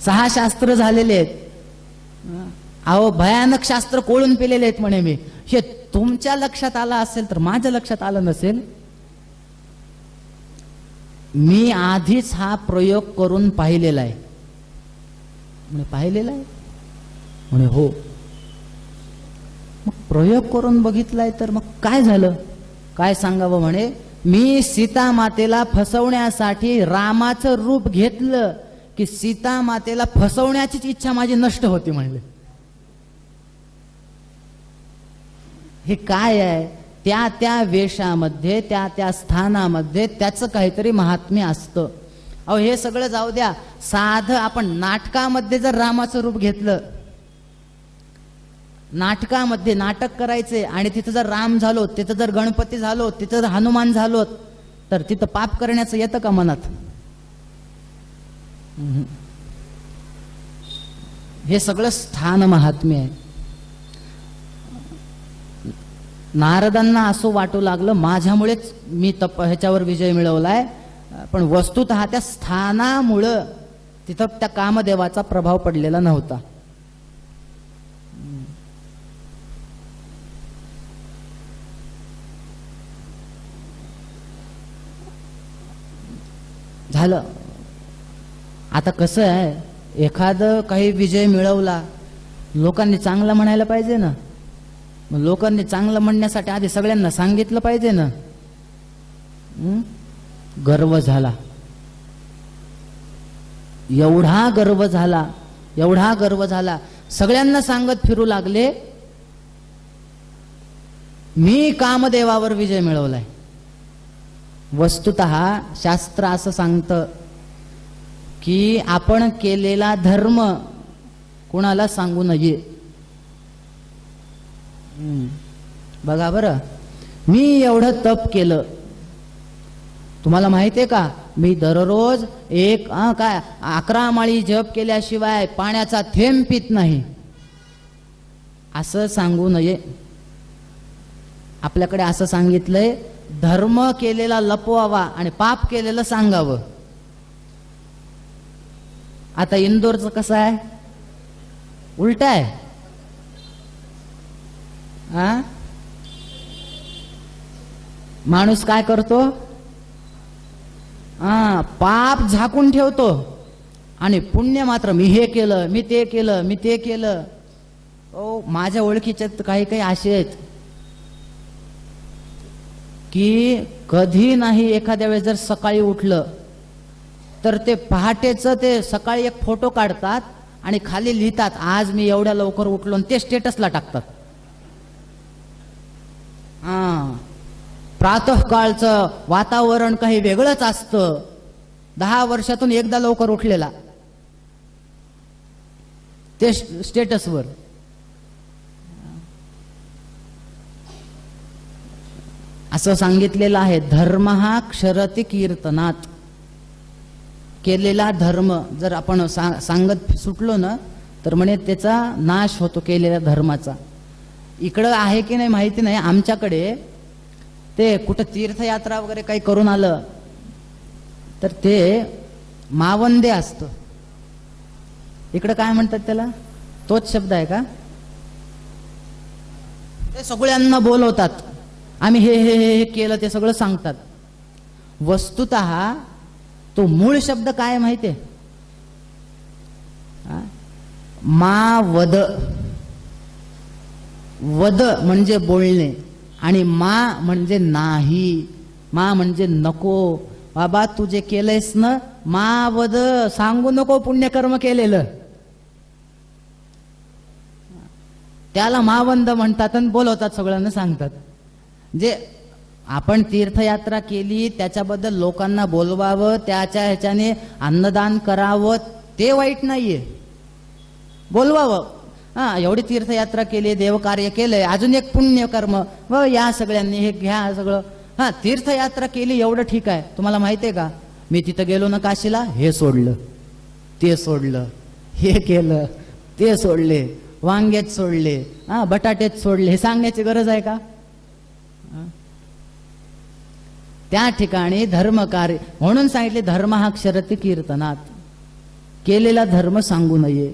6 शास्त्र झालेले आहेत, अहो भयानक शास्त्र कोळून पेलेले आहेत म्हणे मी. हे तुमच्या लक्षात आलं असेल तर माझ्या लक्षात आलं नसेल. मी आधीच हा प्रयोग करून पाहिलेला आहे. म्हणे पाहिलेला आहे? म्हणे हो. मग प्रयोग करून बघितलाय तर मग काय झालं? काय सांगावं? म्हणे मी सीता मातेला फसवण्यासाठी रामाचं रूप घेतलं की सीता मातेला फसवण्याचीच इच्छा माझी नष्ट होती म्हणले. हे काय आहे? त्या त्या वेशामध्ये, त्या त्या स्थानामध्ये त्याचं काहीतरी महात्म्य असतं. अहो हे सगळं जाऊ द्या, साधं आपण नाटकामध्ये जर रामाचं रूप घेतलं, नाटकामध्ये नाटक करायचे आणि तिथं जर राम झालो, तिथं जर गणपती झालो, तिथं जर हनुमान झालो, तर तिथं पाप करण्याचं येतं का मनात? हे सगळं स्थान महात्म्य आहे. नारदांना असं वाटू लागलं माझ्यामुळेच मी ह्याच्यावर विजय मिळवलाय, पण वस्तुतः त्या स्थानामुळं तिथं त्या कामदेवाचा प्रभाव पडलेला नव्हता. झालं. आता कसं आहे, एखादं काही विजय मिळवला, लोकांनी चांगला म्हणायला पाहिजे ना. मग लोकांनी चांगलं म्हणण्यासाठी आधी सगळ्यांना सांगितलं पाहिजे ना. गर्व झाला, एवढा गर्व झाला, एवढा गर्व झाला, सगळ्यांना सांगत फिरू लागले मी कामदेवावर विजय मिळवलाय. वस्तुतः शास्त्र असं सांगतं की आपण केलेला धर्म कोणाला सांगू नये. बघा बरं, मी एवढं तप केलं, तुम्हाला माहिती आहे का, मी दररोज 11 माळी जप केल्याशिवाय पाण्याचा थेंब पित नाही, असं सांगू नये. आपल्याकडे असं सांगितलंय, धर्म केलेला लपवावा आणि पाप केलेलं सांगावं. आता इंदोरचं कसं आहे, उलट आहे. माणूस काय करतो, पाप झाकून ठेवतो आणि पुण्य मात्र, मी हे केलं, मी ते केलं, मी ते केलं. ओ, माझ्या ओळखीच्यात काही काही असे आहेत की कधी नाही एखाद्या वेळेस जर सकाळी उठलं तर ते पहाटेचं ते सकाळी एक फोटो काढतात आणि खाली लिहितात, आज मी एवढ्या लवकर उठलो, आणि ते स्टेटसला टाकतात. प्रातःकाळचं वातावरण काही वेगळंच असतं, 10 वर्षातून एकदा लवकर उठलेला, ते स्टेटसवर. असं सांगितलेलं आहे, धर्म हा क्षरति कीर्तनात. केलेला धर्म जर आपण सांगत सुटलो ना तर म्हणे त्याचा नाश होतो, केलेल्या धर्माचा. इकडं आहे की नाही माहिती नाही, आमच्याकडे ते कुठं तीर्थयात्रा वगैरे काही करून आलं तर ते मावंदे असतं. इकडं काय म्हणतात त्याला, तोच शब्द आहे का, ते सगळ्यांना बोलवतात, आम्ही हे हे हे केलं, ते सगळं सांगतात. वस्तुतः तो मूळ शब्द काय माहितीये, मा वद. वद म्हणजे बोलणे आणि मा म्हणजे नाही. मा म्हणजे नको. बाबा तू जे केलंयस ना, मा वद, सांगू नको पुण्यकर्म केलेलं. त्याला मावंद म्हणतात आणि बोलवतात, सगळ्यांना सांगतात. जे आपण तीर्थयात्रा केली त्याच्याबद्दल लोकांना बोलवावं, त्याच्या ह्याच्याने अन्नदान करावं, ते वाईट नाहीये, बोलवावं. एवढी तीर्थयात्रा केली, देवकार्य केलंय, अजून एक पुण्यकर्म, व या सगळ्यांनी हे घ्या सगळं. तीर्थयात्रा केली एवढं ठीक आहे. तुम्हाला माहितीये का, मी तिथं गेलो ना काशीला, हे सोडलं, ते सोडलं, हे केलं, ते सोडले, वांग्यात सोडले, बटाटेत सोडले, हे सांगण्याची गरज आहे का. त्या ठिकाणी धर्म कार्य म्हणून सांगितले, धर्म हा क्षरति कीर्तनात. केलेला धर्म सांगू नये.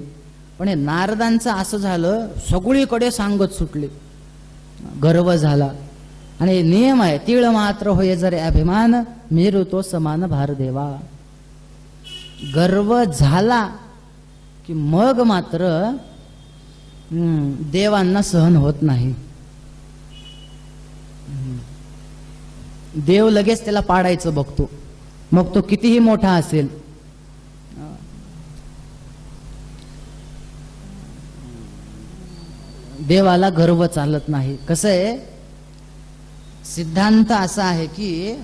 पण हे नारदांचं असं झालं, सगळीकडे सांगत सुटले, गर्व झाला. आणि हे नियम आहे, तीळ मात्र होय जरे अभिमान, मेरू तो समान भार देवा. गर्व झाला की मग मात्र देवांना सहन होत नाही. देव लगेच त्याला पाडायचं बघतो, मग तो कितीही मोठा असेल. देवाला गर्व चालत नाही. कसं आहे, सिद्धांत असा आहे की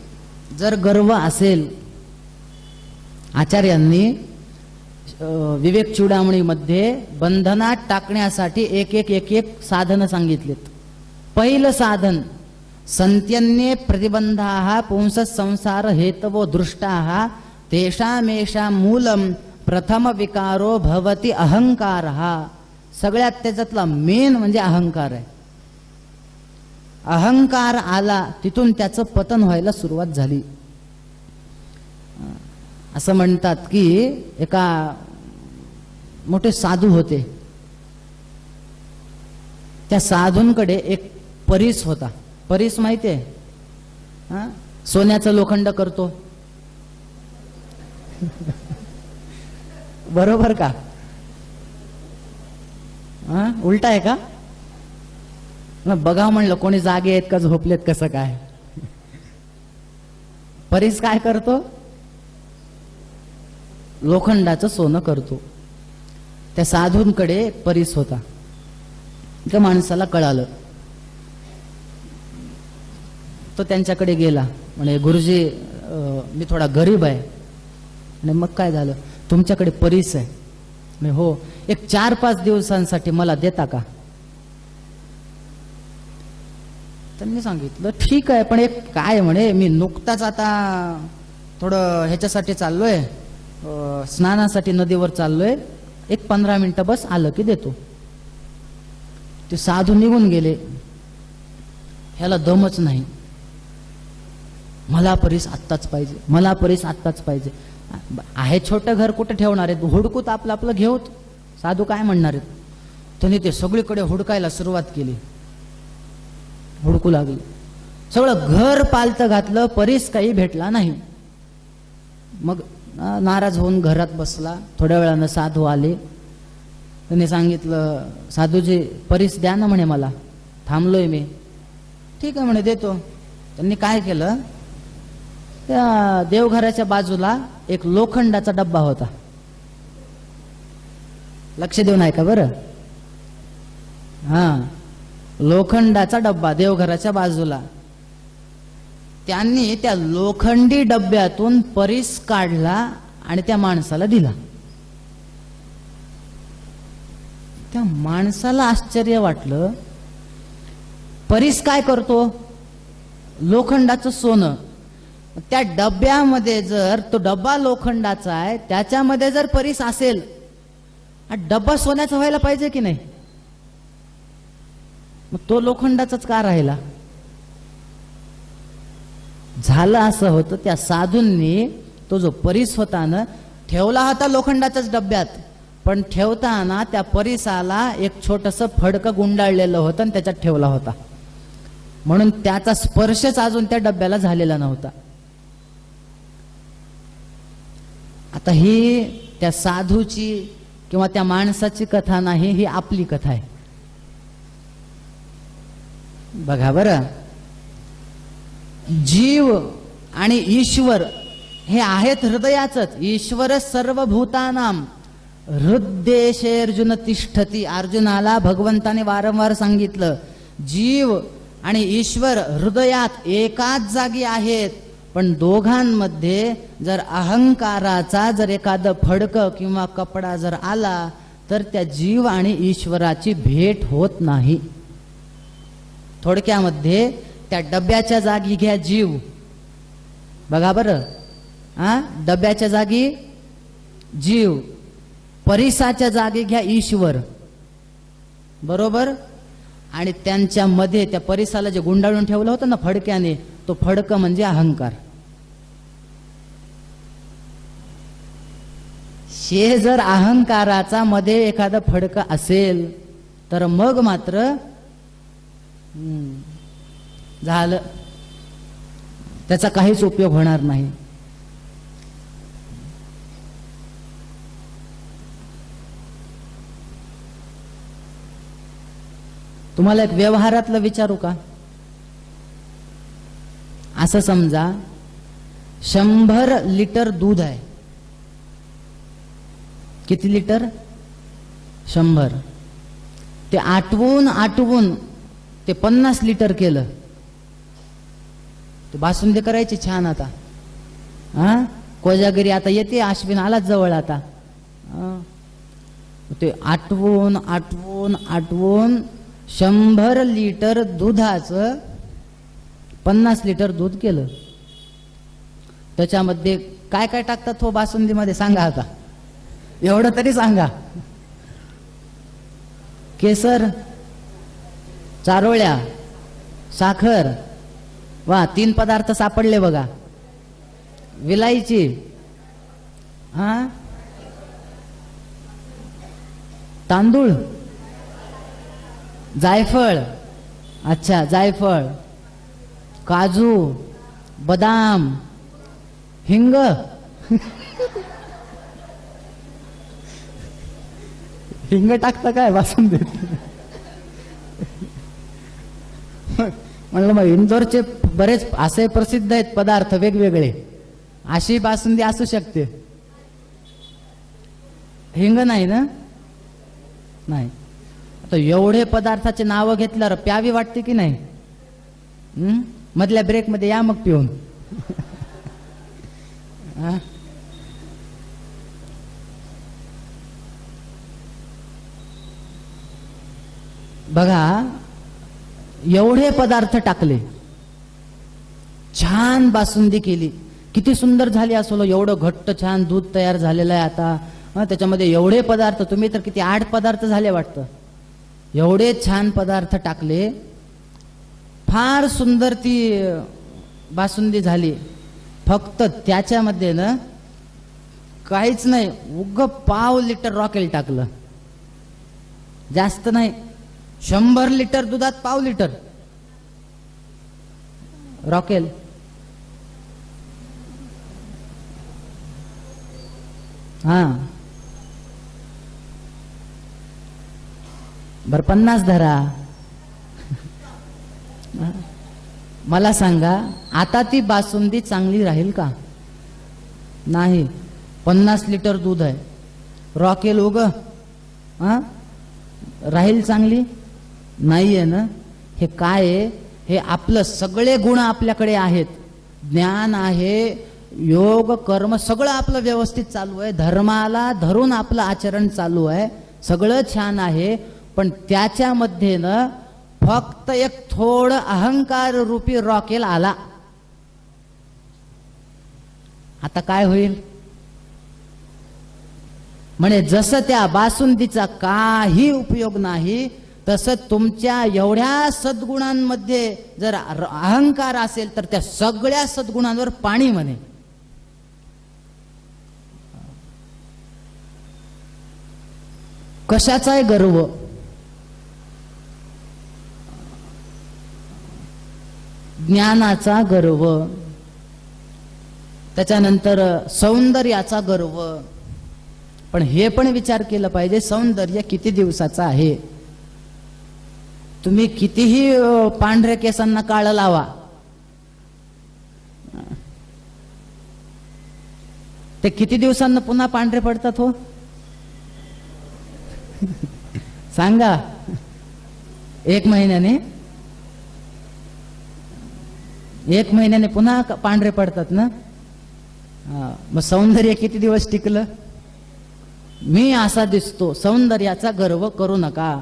जर गर्व असेल, आचार्यांनी विवेक चूडामणीमध्ये बंधनात टाकण्यासाठी एक एक साधन सांगितलेत. पहिलं साधन, संत्यन्ये प्रतिबंधाः पुंस संसार हेतवो दृष्टाः तेषामेषां मूलम प्रथम विकारो भवति अहंकारः. सगळ्यात त्याच्यातला मेन म्हणजे अहंकार आहे. अहंकार आला तिथून त्याचं पतन व्हायला सुरुवात झाली. असं म्हणतात की एका मोठे साधू होते, त्या साधूंकडे एक परीस होता. परीस माहिती आहे, सोन्याचं लोखंड करतो, बरोबर का. उलटा आहे का, बघा म्हणलं कोणी जागे आहेत का झोपलेत कसं काय. परीस काय करतो, लोखंडाचं सोनं करतो. त्या साधूंकडे परीस होता. त्या माणसाला कळालं, तो त्यांच्याकडे गेला, म्हणे गुरुजी मी थोडा गरीब आहे. आणि मग काय झालं, तुमच्याकडे परीस आहे. मी हो, एक 4-5 दिवसांसाठी मला देता का. त्यांनी सांगितलं ठीक आहे, पण एक काय म्हणे, मी नुकताच आता थोडं ह्याच्यासाठी चाललोय, स्नानासाठी नदीवर चाललोय, एक 15 मिनिटं बस, आलं की देतो. ते साधू निघून गेले. ह्याला दमच नाही, मला परीस आत्ताच पाहिजे, मला परीस आत्ताच पाहिजे. आहे छोटं घर, कुठे ठेवणार आहेत, हुडकूत आपलं आपलं घेऊत, साधू काय म्हणणार आहेत. त्यांनी ते सगळीकडे हुडकायला सुरुवात केली, हुडकू लागले, सगळं घर पालतं घातलं, परीस काही भेटला नाही. मग नाराज होऊन घरात बसला. थोड्या वेळानं साधू आले. त्यांनी सांगितलं, साधूजी परीस द्या ना म्हणे, मला थांबलोय मी. ठीक आहे म्हणे, देतो. त्यांनी काय केलं, त्या देवघराच्या बाजूला एक लोखंडाचा डब्बा होता. लक्ष देऊन ऐका बरं. हा, लोखंडाचा डब्बा देवघराच्या बाजूला. त्यांनी त्या लोखंडी डब्यातून परीस काढला आणि त्या माणसाला दिला. त्या माणसाला आश्चर्य वाटलं. परीस काय करतो, लोखंडाचं सोनं. त्या डब्यामध्ये जर, तो डब्बा लोखंडाचा आहे, त्याच्यामध्ये जर परीस असेल, हा डब्बा सोन्याचा व्हायला पाहिजे की नाही. मग तो लोखंडाचाच का राहिला. झालं असं होतं, त्या साधूंनी तो जो परीस होता ना, ठेवला होता लोखंडाच्याच डब्यात, पण ठेवताना त्या परीसाला एक छोटंसं फडकं गुंडाळलेलं होतं आणि त्याच्यात ठेवला होता, म्हणून त्याचा स्पर्शच अजून त्या डब्याला झालेला नव्हता. आता ही त्या साधूची किंवा त्या माणसाची कथा नाही, ही आपली कथा आहे. बघा बरं, जीव आणि ईश्वर हे आहेत हृदयाचंच. ईश्वर सर्वभूतानाम हृद्देशे अर्जुन तिष्ठती. अर्जुनाला भगवंताने वारंवार सांगितलं, जीव आणि ईश्वर हृदयात एकाच जागी आहेत, पण दोघांमध्ये जर अहंकाराचा जर एखादं फडकं किंवा कपडा जर आला, तर त्या जीव आणि ईश्वराची भेट होत नाही. थोडक्यामध्ये त्या डब्याच्या जागी घ्या जीव. बघा बरं, डब्याच्या जागी जीव, परीसाच्या जागी घ्या ईश्वर, बरोबर. आणि त्यांच्या मध्ये त्या परीसाला जे गुंडाळून ठेवलं होतं ना फडक्याने, तो फडकं म्हणजे अहंकार. शे जर अहंकाराचा मध्ये एखादं फडकं असेल, तर मग मात्र झालं, त्याचा काहीच उपयोग होणार नाही. तुम्हाला एक व्यवहारातलं विचारू का. असं समजा 100 लिटर दूध आहे. किती लिटर, 100. ते आटवून आटवून ते 50 लिटर केलं. ते बासुंदी करायची छान. आता कोजागिरी आता येते, आश्विन आलाच जवळ. आता ते आटवून आटवून आटवून 100 लिटर दुधाचं 50 लिटर दूध केलं. त्याच्यामध्ये काय काय टाकतात हो बासुंदीमध्ये, सांगा आता, एवढं तरी सांगा. केसर, चारोळ्या, साखर, वा 3 पदार्थ सापडले बघा. विलायची, तांदूळ, जायफळ, अच्छा जायफळ, काजू, बदाम, हिंग. हिंग टाकता काय बासुंदीत. म्हणलं मग इंदोरचे बरेच असे प्रसिद्ध आहेत पदार्थ वेगवेगळे, अशी बासुंदी असू शकते. हिंग नाही ना, नाही. आता एवढे पदार्थाचे नावं घेतल्यावर प्यावी वाटते की नाही. मधल्या ब्रेक मध्ये या मग पिऊन. बघा, एवढे पदार्थ टाकले, छान बासुंदी केली, किती सुंदर झाली असो, एवढं घट्ट छान दूध तयार झालेलं आहे आता. त्याच्यामध्ये एवढे पदार्थ, तुम्ही तर किती 8 पदार्थ झाले वाटतं, एवढे छान पदार्थ टाकले, फार सुंदर ती बासुंदी झाली. फक्त त्याच्यामध्ये ना काहीच नाही, उग पाव लिटर रॉकेल टाकलं, जास्त नाही. 100 लिटर दुधात पाव लिटर रॉकेल. हा बर 50 धरा. मला सांगा, आता ती बासुंदी चांगली राहील का? नाही. 50 लिटर दूध आहे, रॉकेल उग राहील चांगली? नाहीये ना. हे काय आहे? हे आपलं सगळे गुण आपल्याकडे आहेत, ज्ञान आहे, योग कर्म सगळं आपलं व्यवस्थित चालू आहे, धर्माला धरून आपलं आचरण चालू आहे, सगळं छान आहे. पण त्याच्यामध्ये ना फक्त एक थोडं अहंकार रूपी रॉकेल आला. आता काय होईल? म्हणे जसं त्या बासुंदीचा काही उपयोग नाही, तसं तुमच्या एवढ्या सद्गुणांमध्ये जर अहंकार असेल तर त्या सगळ्या सद्गुणांवर पाणी म्हणे. कशाचा आहे गर्व? ज्ञानाचा गर्व, त्याच्यानंतर सौंदर्याचा गर्व. पण हे पण विचार केला पाहिजे, सौंदर्य किती दिवसाचं आहे? तुम्ही कितीही पांढऱ्या केसांना काळं लावा, ते किती दिवसांना पुन्हा पांढरे पडतात हो? सांगा. 1 महिन्याने, 1 महिन्याने पुन्हा पांढरे पडतात ना. मग सौंदर्य किती दिवस टिकलं? मी असा दिसतो, सौंदर्याचा गर्व करू नका.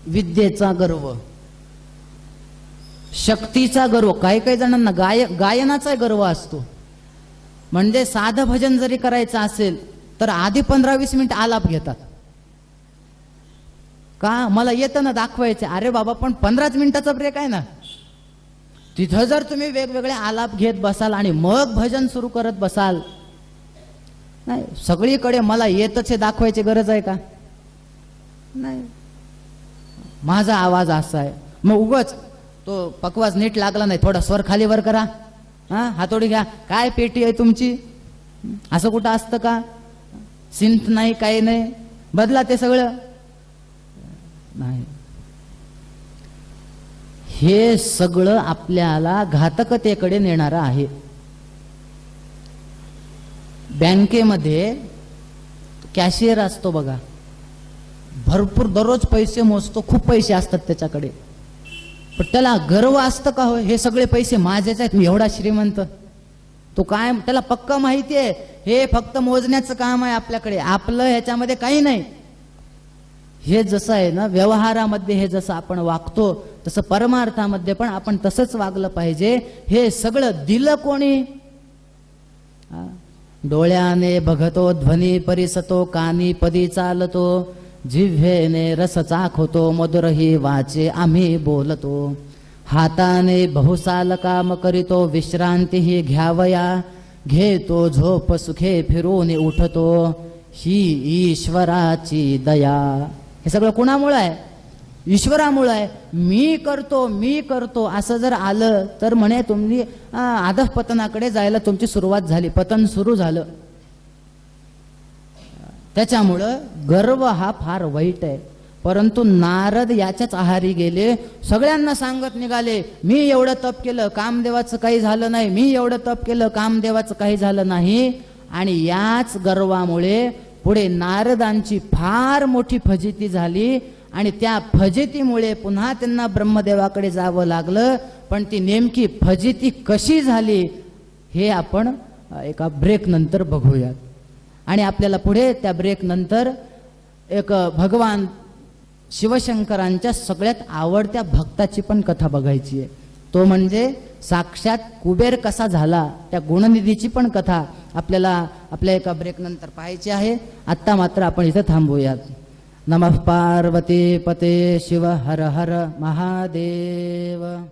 विद्येचा गर्व, शक्तीचा गर्व, काही काही जणांना गायनाचा गर्व असतो. म्हणजे साधं भजन जरी करायचं असेल तर आधी 15-20 मिनिट आलाप घेतात. का? मला येतं ना दाखवायचं. अरे बाबा, पण 15 मिनिटाचा ब्रेक आहे ना. तिथं जर तुम्ही वेगवेगळे आलाप घेत बसाल आणि मग भजन सुरू करत बसाल, नाही, सगळीकडे मला येतच हे दाखवायची गरज आहे का? नाही. माझा आवाज असा आहे, मग उगच तो पकवाज नीट लागला नाही, थोडा स्वर खाली वर करा, हातोडी घ्या, काय पेटी आहे तुमची? असं कुठं असतं का? सिंथ नाही, काही नाही, बदला ते सगळं. नाही. हे सगळं आपल्याला घातकतेकडे नेणारं आहे. बँकेमध्ये कॅशियर असतो बघा, भरपूर दररोज पैसे मोजतो, खूप पैसे असतात त्याच्याकडे, पण त्याला गर्व असतं का हो? हे सगळे पैसे माझेच आहेत, मी एवढा श्रीमंत. तो काय, त्याला पक्का माहिती आहे हे फक्त मोजण्याचं काम आहे आपल्याकडे, आपलं ह्याच्यामध्ये काही नाही. हे जसं आहे ना व्यवहारामध्ये, हे जसं आपण वागतो तसं परमार्थामध्ये पण आपण तसंच वागलं पाहिजे. हे सगळं दिलं कोणी? डोळ्याने बघतो ध्वनी परिसतो, कानी पदी चालतो, जिव्हेने रस चाखतो, मधुरही वाचे आम्ही बोलतो, हाताने बहुसाल काम करीतो, विश्रांतीही घ्यावया, घेतो झोप सुखे फिरून उठतो, ही ईश्वराची दया. हे सगळं कुणामुळे आहे? ईश्वरामुळे आहे. मी करतो असं जर आलं तर म्हणे तुम्ही अधःपतनाकडे जायला तुमची सुरुवात झाली, पतन सुरू झालं. त्याच्यामुळं गर्व हा फार वाईट आहे. परंतु नारद याच्याच आहारी गेले, सगळ्यांना सांगत निघाले, मी एवढं तप केलं कामदेवाचं काही झालं नाही, मी एवढं तप केलं कामदेवाचं काही झालं नाही. आणि याच गर्वामुळे पुढे नारदांची फार मोठी फजिती झाली आणि त्या फजितीमुळे पुन्हा त्यांना ब्रह्मदेवाकडे जावं लागलं. पण ती नेमकी फजिती कशी झाली हे आपण एका ब्रेक नंतर बघूयात. आणि आपल्याला पुढे त्या ब्रेक नंतर एक भगवान शिवशंकरांच्या सगळ्यात आवडत्या भक्ताची पण कथा बघायची आहे. तो म्हणजे साक्षात कुबेर कसा झाला, त्या गुणनिधीची पण कथा आपल्याला आपल्या एका ब्रेक नंतर पाहायची आहे. आत्ता मात्र आपण इथं थांबूयात. नमः पार्वती पते शिव हर हर महादेव.